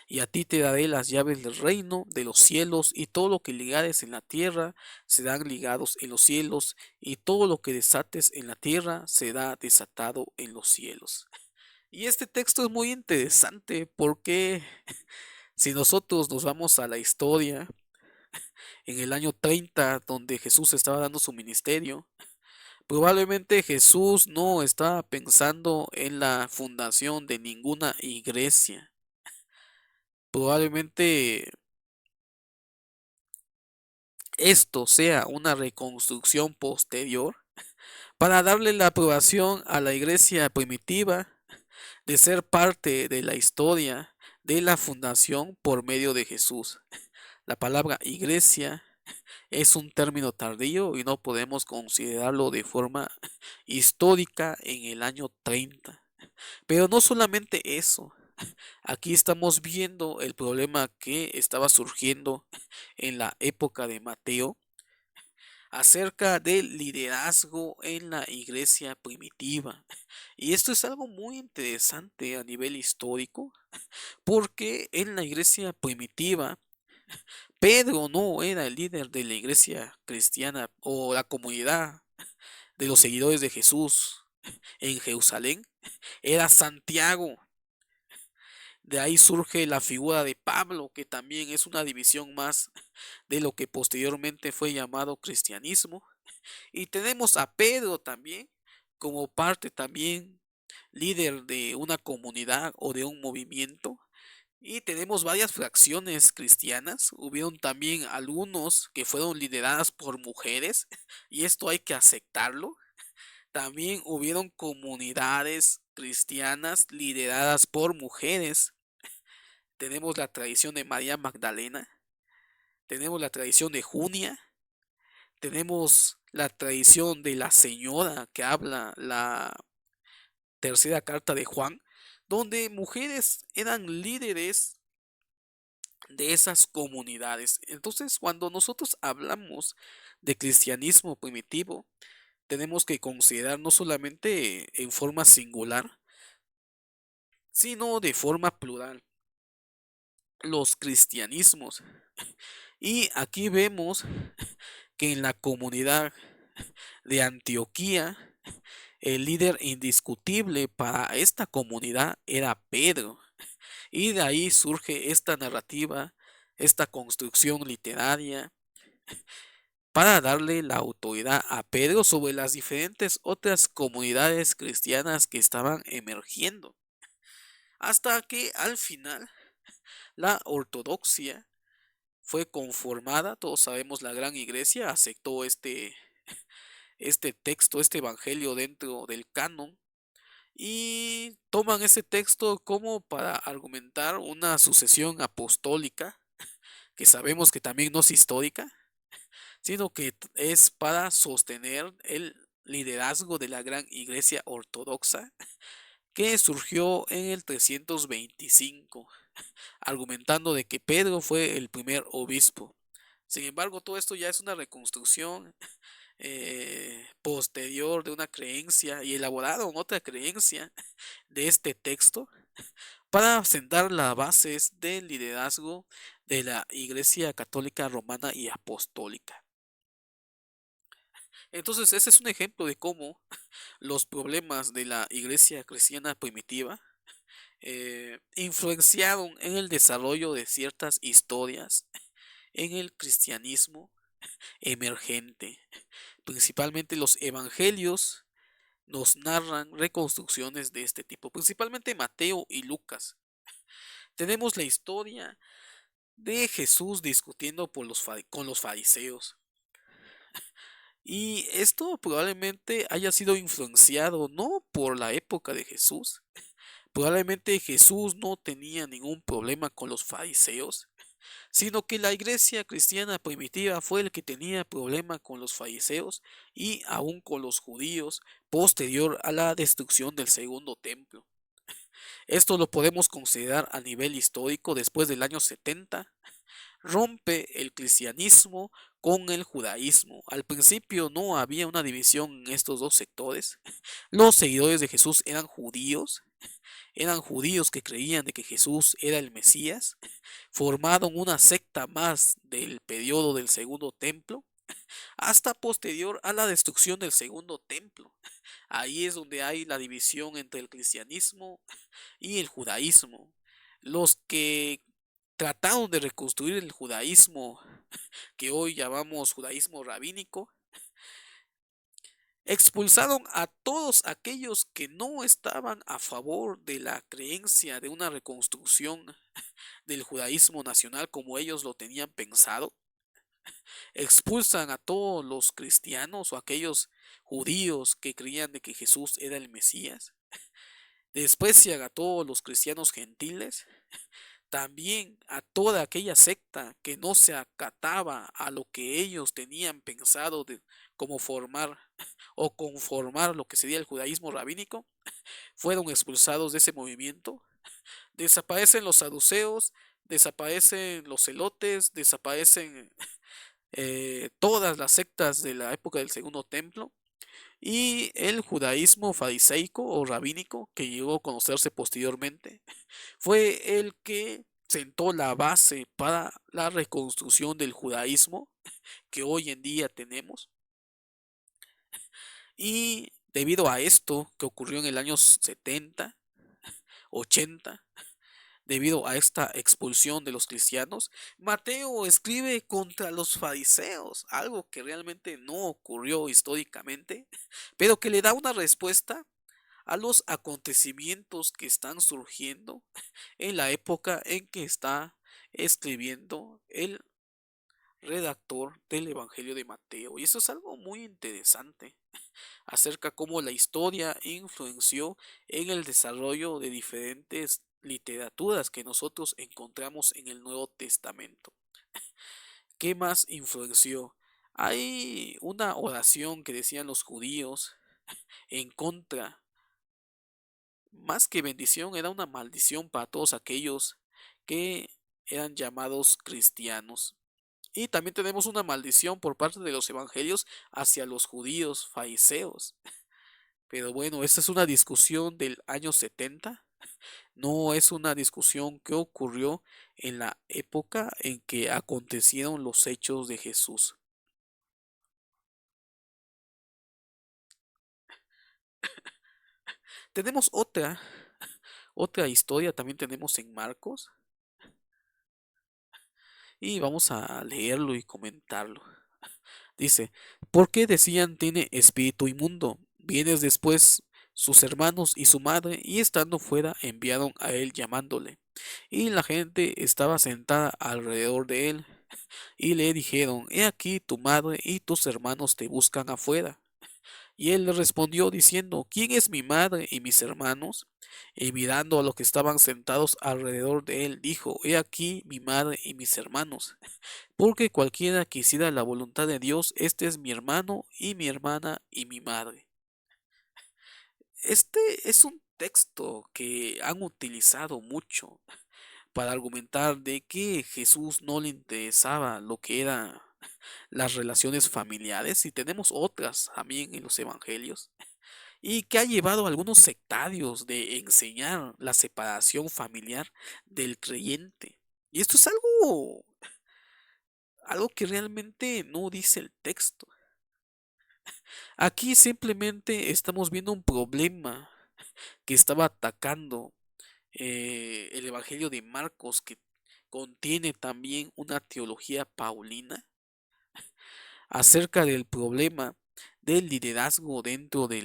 [SPEAKER 1] Y a ti te daré las llaves del reino de los cielos, y todo lo que ligares en la tierra serán ligados en los cielos, y todo lo que desates en la tierra será desatado en los cielos. Y este texto es muy interesante porque si nosotros nos vamos a la historia, en el año 30, donde Jesús estaba dando su ministerio, probablemente Jesús no estaba pensando en la fundación de ninguna iglesia. Probablemente esto sea una reconstrucción posterior para darle la aprobación a la iglesia primitiva de ser parte de la historia de la fundación por medio de Jesús. La palabra iglesia es un término tardío y no podemos considerarlo de forma histórica en el año 30. Pero no solamente eso, aquí estamos viendo el problema que estaba surgiendo en la época de Mateo acerca del liderazgo en la iglesia primitiva. Y esto es algo muy interesante a nivel histórico, porque en la iglesia primitiva Pedro no era el líder de la iglesia cristiana o la comunidad de los seguidores de Jesús en Jerusalén, era Santiago. De ahí surge la figura de Pablo, que también es una división más de lo que posteriormente fue llamado cristianismo. Y tenemos a Pedro también como parte también líder de una comunidad o de un movimiento. Y tenemos varias fracciones cristianas. Hubieron también algunos que fueron lideradas por mujeres y esto hay que aceptarlo. También hubieron comunidades cristianas lideradas por mujeres. Tenemos la tradición de María Magdalena, tenemos la tradición de Junia, tenemos la tradición de la señora que habla la tercera carta de Juan, donde mujeres eran líderes de esas comunidades. Entonces, cuando nosotros hablamos de cristianismo primitivo, tenemos que considerar no solamente en forma singular, sino de forma plural los cristianismos. Y aquí vemos que en la comunidad de Antioquía, el líder indiscutible para esta comunidad era Pedro. Y de ahí surge esta narrativa, esta construcción literaria, para darle la autoridad a Pedro sobre las diferentes otras comunidades cristianas que estaban emergiendo. Hasta que al final la ortodoxia fue conformada, todos sabemos la gran iglesia aceptó este texto, este evangelio dentro del canon y toman ese texto como para argumentar una sucesión apostólica, que sabemos que también no es histórica, sino que es para sostener el liderazgo de la gran iglesia ortodoxa que surgió en el 325, argumentando de que Pedro fue el primer obispo. Sin embargo, todo esto ya es una reconstrucción posterior de una creencia y elaborado en otra creencia de este texto para sentar las bases del liderazgo de la Iglesia Católica Romana y Apostólica. Entonces, ese es un ejemplo de cómo los problemas de la Iglesia cristiana primitiva influenciaron en el desarrollo de ciertas historias en el cristianismo emergente. Principalmente los evangelios nos narran reconstrucciones de este tipo, principalmente Mateo y Lucas. Tenemos la historia de Jesús discutiendo con los fariseos. Y esto probablemente haya sido influenciado no por la época de Jesús. Probablemente Jesús no tenía ningún problema con los fariseos, sino que la iglesia cristiana primitiva fue el que tenía problema con los fariseos y aún con los judíos posterior a la destrucción del segundo templo. Esto lo podemos considerar a nivel histórico después del año 70, rompe el cristianismo con el judaísmo. Al principio no había una división en estos dos sectores. Los seguidores de Jesús eran judíos que creían de que Jesús era el Mesías, formaron una secta más del periodo del segundo templo, hasta posterior a la destrucción del segundo templo. Ahí es donde hay la división entre el cristianismo y el judaísmo. Los que trataron de reconstruir el judaísmo que hoy llamamos judaísmo rabínico, expulsaron a todos aquellos que no estaban a favor de la creencia de una reconstrucción del judaísmo nacional como ellos lo tenían pensado. Expulsan a todos los cristianos o aquellos judíos que creían de que Jesús era el Mesías. Desprecian a todos los cristianos gentiles, también a toda aquella secta que no se acataba a lo que ellos tenían pensado de cómo formar o conformar lo que sería el judaísmo rabínico, fueron expulsados de ese movimiento. Desaparecen los saduceos, desaparecen los celotes, desaparecen todas las sectas de la época del segundo templo, y el judaísmo fariseico o rabínico, que llegó a conocerse posteriormente, fue el que sentó la base para la reconstrucción del judaísmo que hoy en día tenemos. Y debido a esto que ocurrió en el año 70, 80, debido a esta expulsión de los cristianos, Mateo escribe contra los fariseos, algo que realmente no ocurrió históricamente, pero que le da una respuesta a los acontecimientos que están surgiendo en la época en que está escribiendo el redactor del Evangelio de Mateo. Y eso es algo muy interesante acerca cómo la historia influenció en el desarrollo de diferentes literaturas que nosotros encontramos en el Nuevo Testamento. ¿Qué más influenció? Hay una oración que decían los judíos en contra, más que bendición, era una maldición para todos aquellos que eran llamados cristianos. Y también tenemos una maldición por parte de los evangelios hacia los judíos fariseos. Pero bueno, esta es una discusión del año 70, no es una discusión que ocurrió en la época en que acontecieron los hechos de Jesús. Tenemos otra historia, también tenemos en Marcos, y vamos a leerlo y comentarlo. Dice, ¿por qué decían tiene espíritu inmundo? Vienes después sus hermanos y su madre, y estando fuera enviaron a él llamándole. Y la gente estaba sentada alrededor de él, y le dijeron, he aquí tu madre y tus hermanos te buscan afuera. Y él le respondió diciendo, ¿quién es mi madre y mis hermanos? Y mirando a los que estaban sentados alrededor de él, dijo, he aquí mi madre y mis hermanos. Porque cualquiera que hiciera la voluntad de Dios, este es mi hermano y mi hermana y mi madre. Este es un texto que han utilizado mucho para argumentar de que Jesús no le interesaba lo que eran las relaciones familiares, y tenemos otras también en los evangelios, y que ha llevado a algunos sectarios de enseñar la separación familiar del creyente. Y esto es algo que realmente no dice el texto. Aquí simplemente estamos viendo un problema que estaba atacando el Evangelio de Marcos, que contiene también una teología paulina acerca del problema del liderazgo dentro de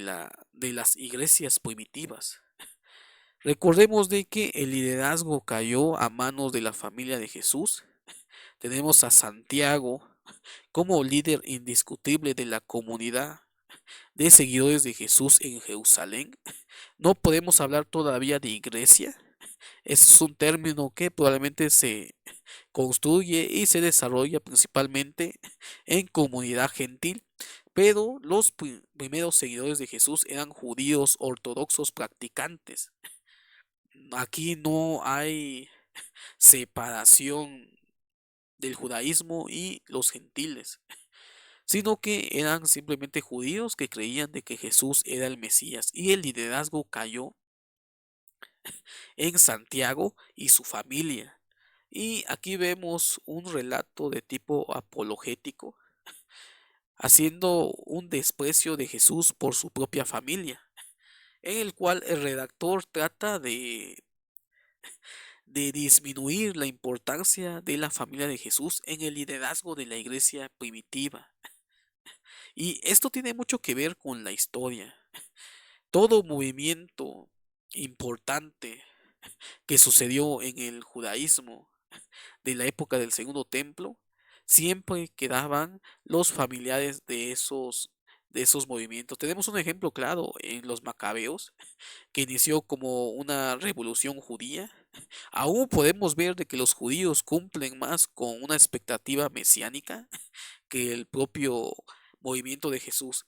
[SPEAKER 1] las iglesias primitivas. Recordemos de que el liderazgo cayó a manos de la familia de Jesús. Tenemos a Santiago como líder indiscutible de la comunidad de seguidores de Jesús en Jerusalén. No podemos hablar todavía de iglesia. Es un término que probablemente se construye y se desarrolla principalmente en comunidad gentil, pero los primeros seguidores de Jesús eran judíos ortodoxos practicantes. Aquí no hay separación del judaísmo y los gentiles, sino que eran simplemente judíos que creían de que Jesús era el Mesías, y el liderazgo cayó en Santiago y su familia. Y aquí vemos un relato de tipo apologético, haciendo un desprecio de Jesús por su propia familia, en el cual el redactor trata de disminuir la importancia de la familia de Jesús en el liderazgo de la iglesia primitiva. Y esto tiene mucho que ver con la historia. Todo movimiento importante que sucedió en el judaísmo de la época del Segundo Templo, siempre quedaban los familiares de esos movimientos. Tenemos un ejemplo claro en los Macabeos, que inició como una revolución judía. Aún podemos ver de que los judíos cumplen más con una expectativa mesiánica que el propio movimiento de Jesús,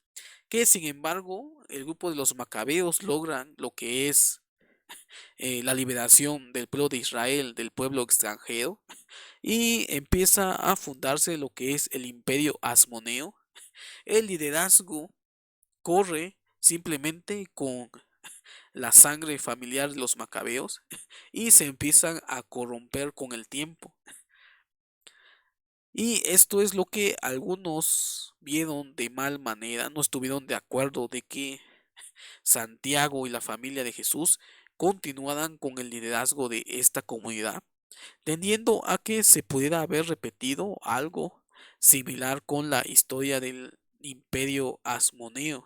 [SPEAKER 1] que sin embargo el grupo de los Macabeos logran lo que es la liberación del pueblo de Israel, del pueblo extranjero, y empieza a fundarse lo que es el imperio asmoneo. El liderazgo corre simplemente con la sangre familiar de los macabeos y se empiezan a corromper con el tiempo. Y esto es lo que algunos vieron de mal manera, no estuvieron de acuerdo de que Santiago y la familia de Jesús continuaran con el liderazgo de esta comunidad, tendiendo a que se pudiera haber repetido algo similar con la historia del imperio asmoneo.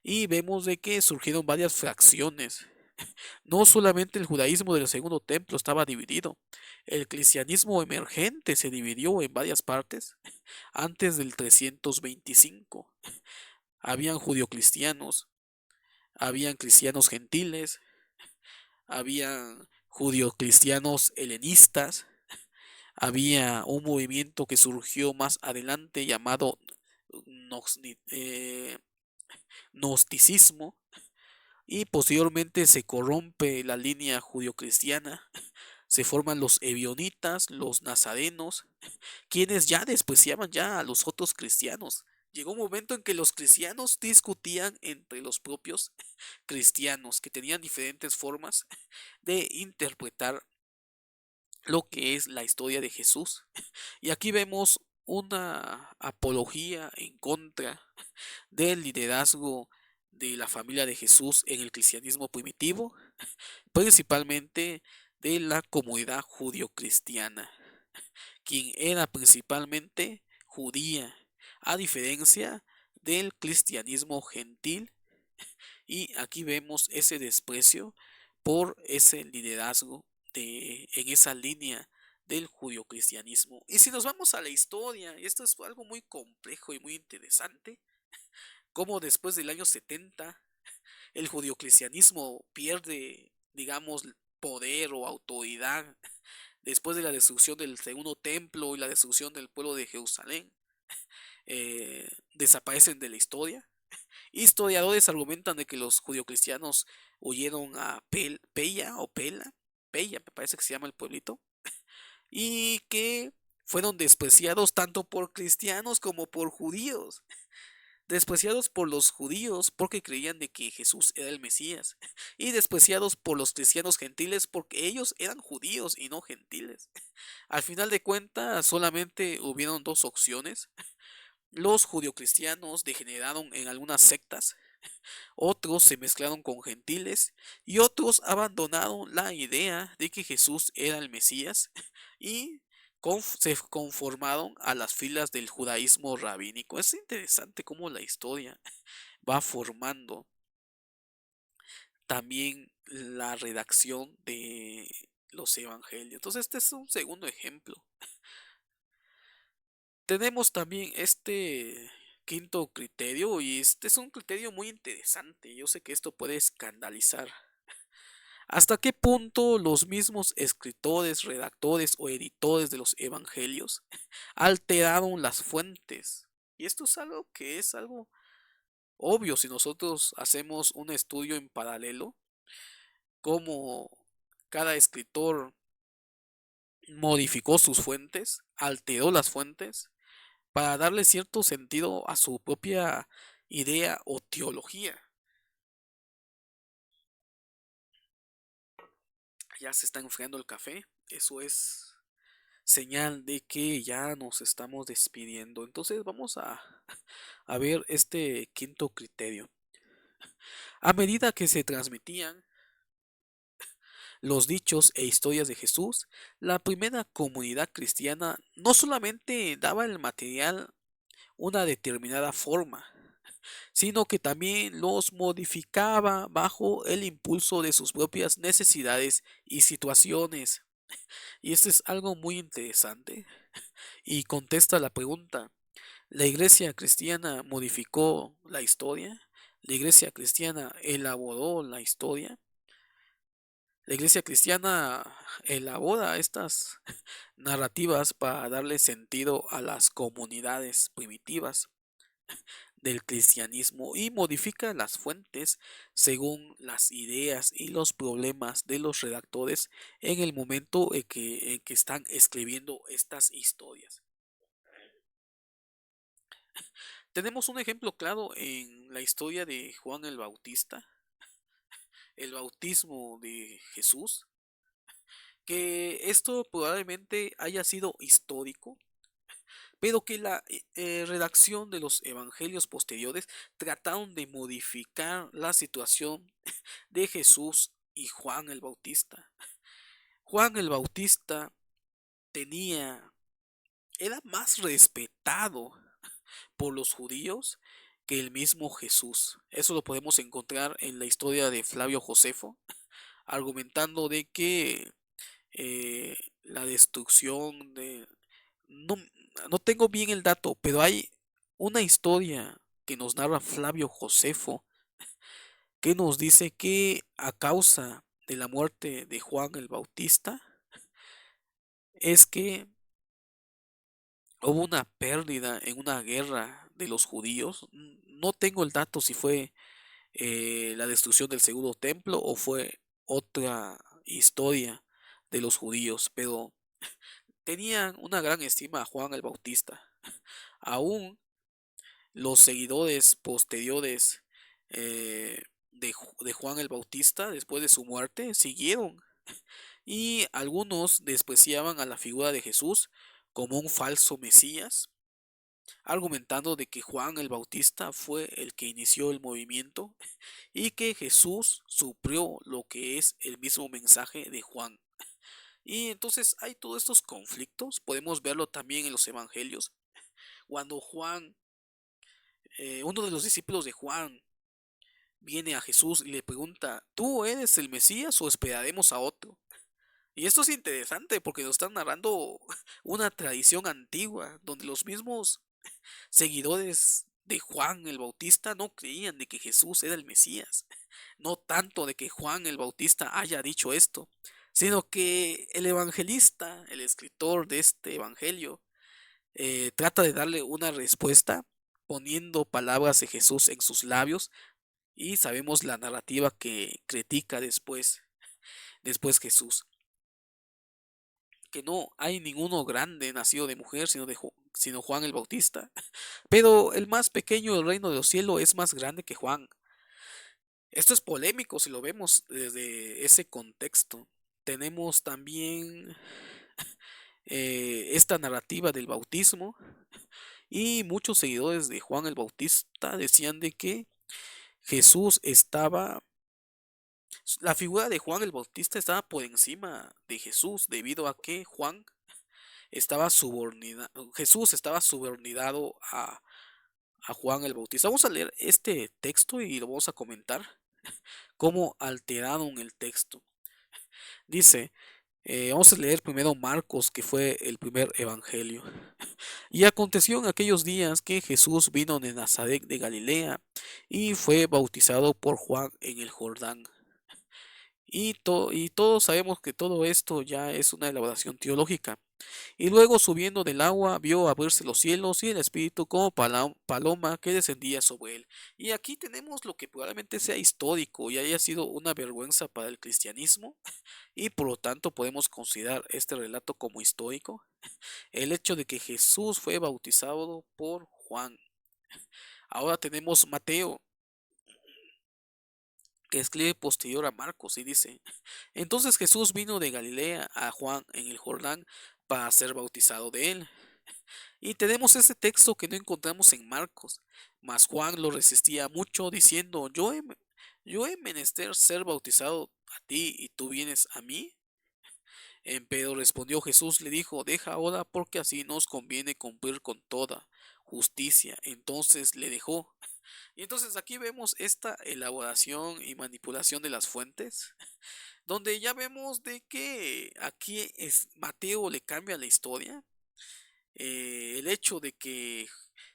[SPEAKER 1] Y vemos de que surgieron varias fracciones. No solamente el judaísmo del segundo templo estaba dividido, el cristianismo emergente se dividió en varias partes antes del 325. Habían judio-cristianos, habían cristianos gentiles, habían judio-cristianos helenistas, había un movimiento que surgió más adelante llamado gnosticismo, y posteriormente se corrompe la línea judio-cristiana, se forman los ebionitas, los nazarenos, quienes ya despreciaban ya a los otros cristianos. Llegó un momento en que los cristianos discutían entre los propios cristianos, que tenían diferentes formas de interpretar lo que es la historia de Jesús. Y aquí vemos una apología en contra del liderazgo de la familia de Jesús en el cristianismo primitivo, principalmente de la comunidad judio-cristiana, quien era principalmente judía, a diferencia del cristianismo gentil. Y aquí vemos ese desprecio por ese liderazgo en esa línea del judio-cristianismo. Y si nos vamos a la historia, esto es algo muy complejo y muy interesante, como después del año 70 el judio-cristianismo pierde, digamos, poder o autoridad después de la destrucción del segundo templo y la destrucción del pueblo de Jerusalén. Desaparecen de la historia. Historiadores argumentan de que los judio-cristianos huyeron a Pella o Pella, me parece que se llama el pueblito, y que fueron despreciados tanto por cristianos como por judíos. Despreciados por los judíos porque creían de que Jesús era el Mesías, y despreciados por los cristianos gentiles porque ellos eran judíos y no gentiles. Al final de cuentas, solamente hubieron dos opciones. Los judio-cristianos degeneraron en algunas sectas, otros se mezclaron con gentiles y otros abandonaron la idea de que Jesús era el Mesías y se conformaron a las filas del judaísmo rabínico. Es interesante cómo la historia va formando también la redacción de los evangelios. Entonces este es un segundo ejemplo. Tenemos también este quinto criterio, y este es un criterio muy interesante. Yo sé que esto puede escandalizar. ¿Hasta qué punto los mismos escritores, redactores o editores de los evangelios alteraron las fuentes? Y esto es algo obvio si nosotros hacemos un estudio en paralelo, como cada escritor modificó sus fuentes, alteró las fuentes para darle cierto sentido a su propia idea o teología. Ya se está enfriando el café, eso es señal de que ya nos estamos despidiendo. Entonces vamos a ver este quinto criterio. A medida que se transmitían los dichos e historias de Jesús, la primera comunidad cristiana no solamente daba el material una determinada forma, sino que también los modificaba bajo el impulso de sus propias necesidades y situaciones. Y esto es algo muy interesante y contesta la pregunta, ¿la iglesia cristiana modificó la historia? ¿La iglesia cristiana elaboró la historia? La iglesia cristiana elabora estas narrativas para darle sentido a las comunidades primitivas del cristianismo y modifica las fuentes según las ideas y los problemas de los redactores en el momento en que están escribiendo estas historias. Tenemos un ejemplo claro en la historia de Juan el Bautista, el bautismo de Jesús, que esto probablemente haya sido histórico, pero que la redacción de los evangelios posteriores trataron de modificar la situación de Jesús y Juan el Bautista. Juan el Bautista tenía, era más respetado por los judíos que el mismo Jesús. Eso lo podemos encontrar en la historia de Flavio Josefo, argumentando de que la destrucción de... No, no tengo bien el dato, pero hay una historia que nos narra Flavio Josefo que nos dice que a causa de la muerte de Juan el Bautista es que hubo una pérdida en una guerra de los judíos. No tengo el dato si fue la destrucción del segundo templo o fue otra historia de los judíos, pero tenían una gran estima a Juan el Bautista. Aún los seguidores posteriores de Juan el Bautista, después de su muerte, siguieron y algunos despreciaban a la figura de Jesús como un falso Mesías, argumentando de que Juan el Bautista fue el que inició el movimiento y que Jesús suplió lo que es el mismo mensaje de Juan. Y entonces hay todos estos conflictos, podemos verlo también en los evangelios, cuando Juan, uno de los discípulos de Juan, viene a Jesús y le pregunta, ¿tú eres el Mesías o esperaremos a otro? Y esto es interesante porque nos están narrando una tradición antigua donde los mismos seguidores de Juan el Bautista no creían de que Jesús era el Mesías. No tanto de que Juan el Bautista haya dicho esto, sino que el evangelista, el escritor de este evangelio, trata de darle una respuesta poniendo palabras de Jesús en sus labios y sabemos la narrativa que critica después Jesús, que no hay ninguno grande nacido de mujer sino Juan el Bautista, pero el más pequeño del reino de los cielos es más grande que Juan. Esto es polémico si lo vemos desde ese contexto. Tenemos también esta narrativa del bautismo y muchos seguidores de Juan el Bautista decían de que Jesús estaba, la figura de Juan el Bautista estaba por encima de Jesús debido a que Jesús estaba subordinado a Juan el Bautista. Vamos a leer este texto y lo vamos a comentar cómo alteraron el texto. Dice, vamos a leer primero Marcos, que fue el primer evangelio. Y aconteció en aquellos días que Jesús vino de Nazaret de Galilea y fue bautizado por Juan en el Jordán. y todos sabemos que todo esto ya es una elaboración teológica. Y luego subiendo del agua vio abrirse los cielos y el Espíritu como paloma que descendía sobre él. Y aquí tenemos lo que probablemente sea histórico y haya sido una vergüenza para el cristianismo y por lo tanto podemos considerar este relato como histórico. El hecho de que Jesús fue bautizado por Juan. Ahora tenemos Mateo, que escribe posterior a Marcos y dice, entonces Jesús vino de Galilea a Juan en el Jordán para ser bautizado de él. Y tenemos ese texto que no encontramos en Marcos, mas Juan lo resistía mucho diciendo, yo he menester ser bautizado a ti y tú vienes a mí. Empero respondió Jesús, le dijo, deja ahora porque así nos conviene cumplir con toda justicia. Entonces le dejó. Y entonces aquí vemos esta elaboración y manipulación de las fuentes, donde ya vemos de que aquí es Mateo le cambia la historia. El hecho de que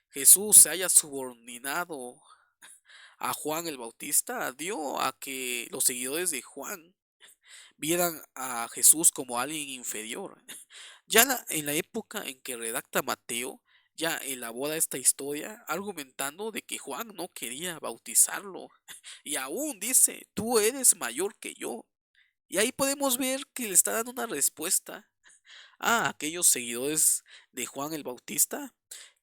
[SPEAKER 1] Jesús se haya subordinado a Juan el Bautista dio a que los seguidores de Juan vieran a Jesús como alguien inferior. Ya en la época en que redacta Mateo, ya elabora esta historia argumentando de que Juan no quería bautizarlo. Y aún dice, tú eres mayor que yo. Y ahí podemos ver que le está dando una respuesta a aquellos seguidores de Juan el Bautista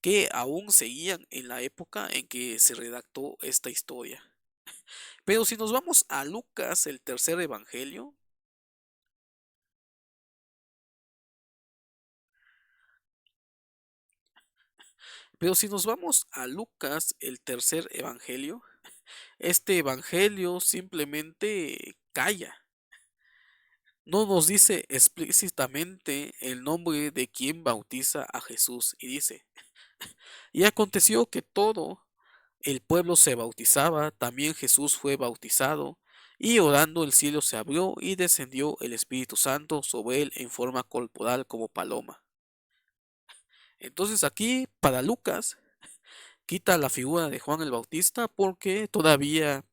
[SPEAKER 1] que aún seguían en la época en que se redactó esta historia. Pero si nos vamos a Lucas, el tercer evangelio, pero si nos vamos a Lucas, el tercer evangelio, este evangelio simplemente calla. No nos dice explícitamente el nombre de quien bautiza a Jesús y dice, y aconteció que todo el pueblo se bautizaba, también Jesús fue bautizado, y orando el cielo se abrió y descendió el Espíritu Santo sobre él en forma corporal como paloma. Entonces aquí, para Lucas, quita la figura de Juan el Bautista porque todavía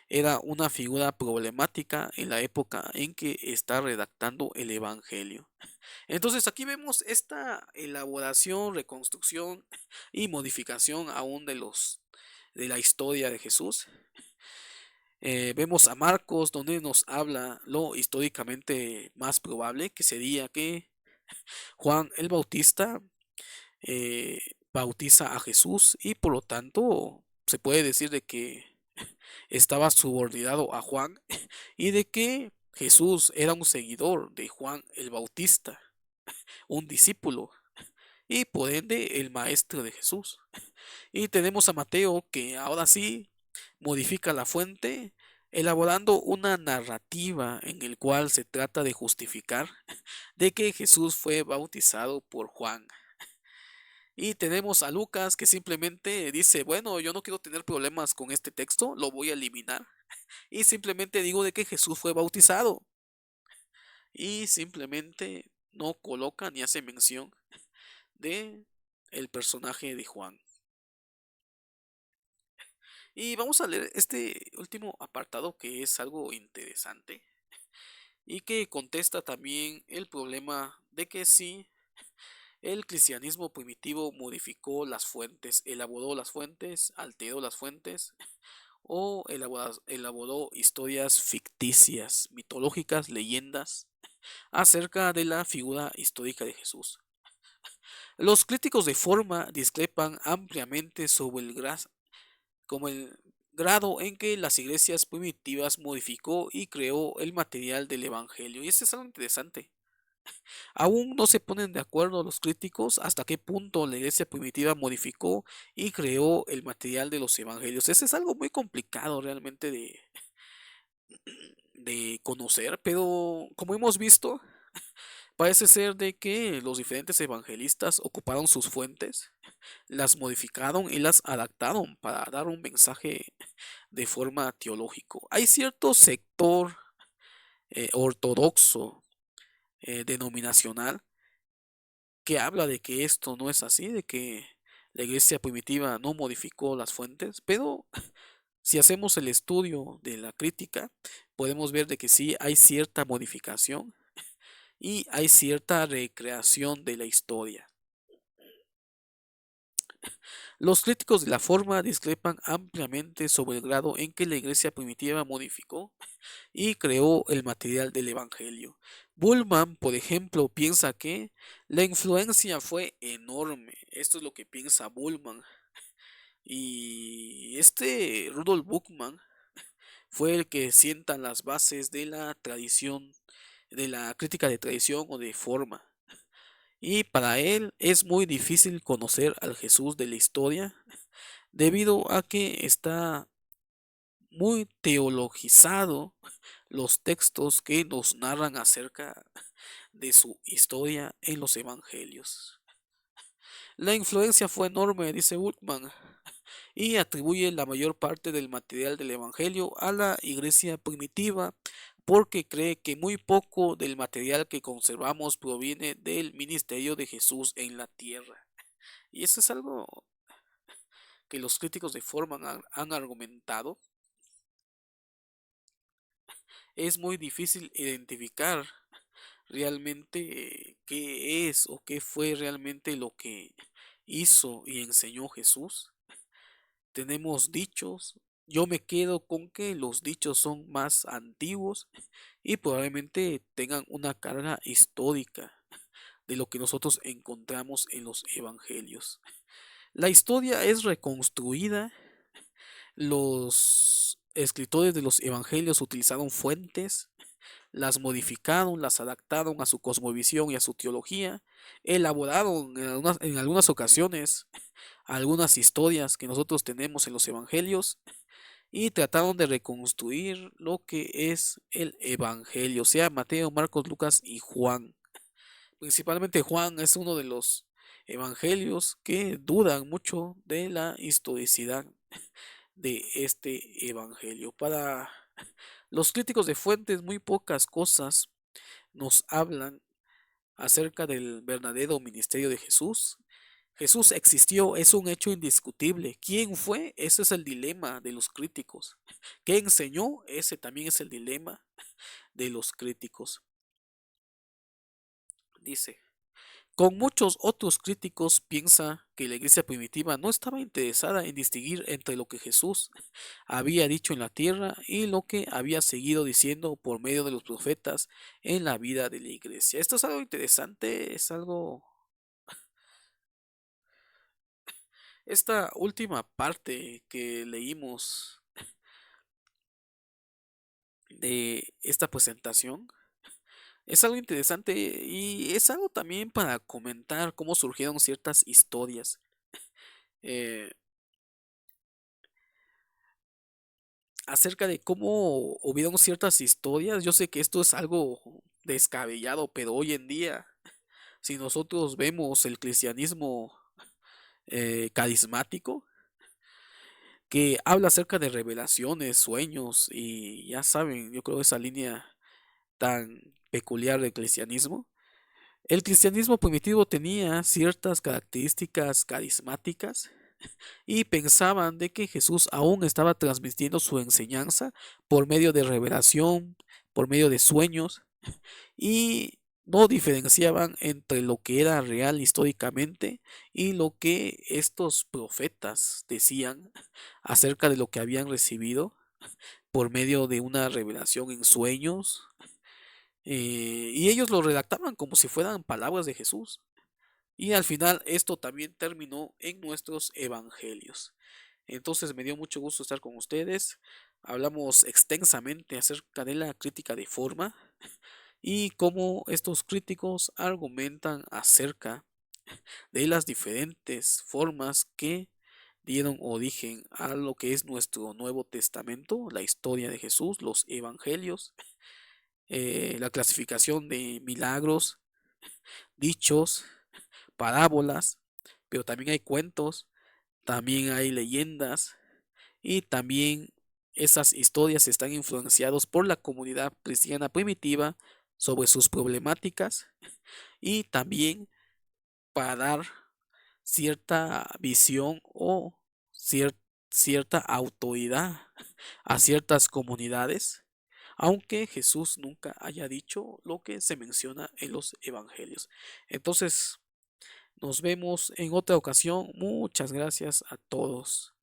[SPEAKER 1] era una figura problemática en la época en que está redactando el Evangelio. Entonces aquí vemos esta elaboración, reconstrucción y modificación aún de la historia de Jesús. Vemos a Marcos donde nos habla lo históricamente más probable, que sería que Juan el Bautista eh, bautiza a Jesús y por lo tanto se puede decir de que estaba subordinado a Juan y de que Jesús era un seguidor de Juan el Bautista, un discípulo y por ende el maestro de Jesús. Y tenemos a Mateo que ahora sí modifica la fuente, elaborando una narrativa en el cual se trata de justificar de que Jesús fue bautizado por Juan. Y tenemos a Lucas que simplemente dice, bueno, yo no quiero tener problemas con este texto, lo voy a eliminar. Y simplemente digo de que Jesús fue bautizado. Y simplemente no coloca ni hace mención de el personaje de Juan. Y vamos a leer este último apartado que es algo interesante y que contesta también el problema de que si el cristianismo primitivo modificó las fuentes, elaboró las fuentes, alteró las fuentes o elaboró historias ficticias, mitológicas, leyendas acerca de la figura histórica de Jesús. Los críticos de forma discrepan ampliamente sobre como el grado en que las iglesias primitivas modificó y creó el material del Evangelio. Y esto es algo interesante. Aún no se ponen de acuerdo los críticos hasta qué punto la iglesia primitiva modificó y creó el material de los evangelios. Ese es algo muy complicado realmente de conocer, pero como hemos visto, parece ser de que los diferentes evangelistas ocuparon sus fuentes, las modificaron y las adaptaron para dar un mensaje de forma teológico. Hay cierto sector ortodoxo denominacional que habla de que esto no es así, de que la iglesia primitiva no modificó las fuentes, pero Si hacemos el estudio de la crítica, podemos ver de que sí hay cierta modificación y hay cierta recreación de la historia. Los críticos de la forma discrepan ampliamente sobre el grado en que la iglesia primitiva modificó y creó el material del Evangelio. Bullman, por ejemplo, piensa que la influencia fue enorme. Esto es lo que piensa Bullman. Y Rudolf Buchmann fue el que sienta las bases de la tradición, de la crítica de tradición o de forma. Y para él es muy difícil conocer al Jesús de la historia debido a que está muy teologizado los textos que nos narran acerca de su historia en los evangelios. La influencia fue enorme, dice Woodman, y atribuye la mayor parte del material del evangelio a la iglesia primitiva porque cree que muy poco del material que conservamos proviene del ministerio de Jesús en la tierra. Y eso es algo que los críticos de forma han argumentado. Es muy difícil identificar realmente qué es o qué fue realmente lo que hizo y enseñó Jesús. Tenemos dichos. Yo me quedo con que los dichos son más antiguos y probablemente tengan una carga histórica de lo que nosotros encontramos en los evangelios. La historia es reconstruida. Los escritores de los evangelios utilizaron fuentes, las modificaron, las adaptaron a su cosmovisión y a su teología, elaboraron en algunas ocasiones algunas historias que nosotros tenemos en los evangelios y trataron de reconstruir lo que es el evangelio, o sea, Mateo, Marcos, Lucas y Juan. Principalmente Juan es uno de los evangelios que dudan mucho de la historicidad de este evangelio. Para los críticos de fuentes, muy pocas cosas nos hablan acerca del verdadero ministerio de Jesús. Jesús existió, es un hecho indiscutible. ¿Quién fue? Ese es el dilema de los críticos. ¿Qué enseñó? Ese también es el dilema de los críticos. Dice, con muchos otros críticos piensa que la iglesia primitiva no estaba interesada en distinguir entre lo que Jesús había dicho en la tierra y lo que había seguido diciendo por medio de los profetas en la vida de la iglesia. Esto es algo interesante, es algo... Esta última parte que leímos de esta presentación es algo interesante y es algo también para comentar cómo surgieron ciertas historias. Eh, Acerca de cómo hubieron ciertas historias. Yo sé que esto es algo descabellado, pero hoy en día, si nosotros vemos el cristianismo carismático, que habla acerca de revelaciones, sueños, y ya saben, yo creo esa línea tan peculiar del cristianismo. El cristianismo primitivo tenía ciertas características carismáticas y pensaban de que Jesús aún estaba transmitiendo su enseñanza por medio de revelación, por medio de sueños, y no diferenciaban entre lo que era real históricamente y lo que estos profetas decían acerca de lo que habían recibido por medio de una revelación en sueños, y ellos lo redactaban como si fueran palabras de Jesús. Y al final esto también terminó en nuestros evangelios. Entonces me dio mucho gusto estar con ustedes. Hablamos extensamente acerca de la crítica de forma y cómo estos críticos argumentan acerca de las diferentes formas que dieron origen a lo que es nuestro Nuevo Testamento, la historia de Jesús, los evangelios, la clasificación de milagros, dichos, parábolas, pero también hay cuentos, también hay leyendas y también esas historias están influenciadas por la comunidad cristiana primitiva sobre sus problemáticas y también para dar cierta visión o cierta autoridad a ciertas comunidades, aunque Jesús nunca haya dicho lo que se menciona en los evangelios. Entonces, nos vemos en otra ocasión. Muchas gracias a todos.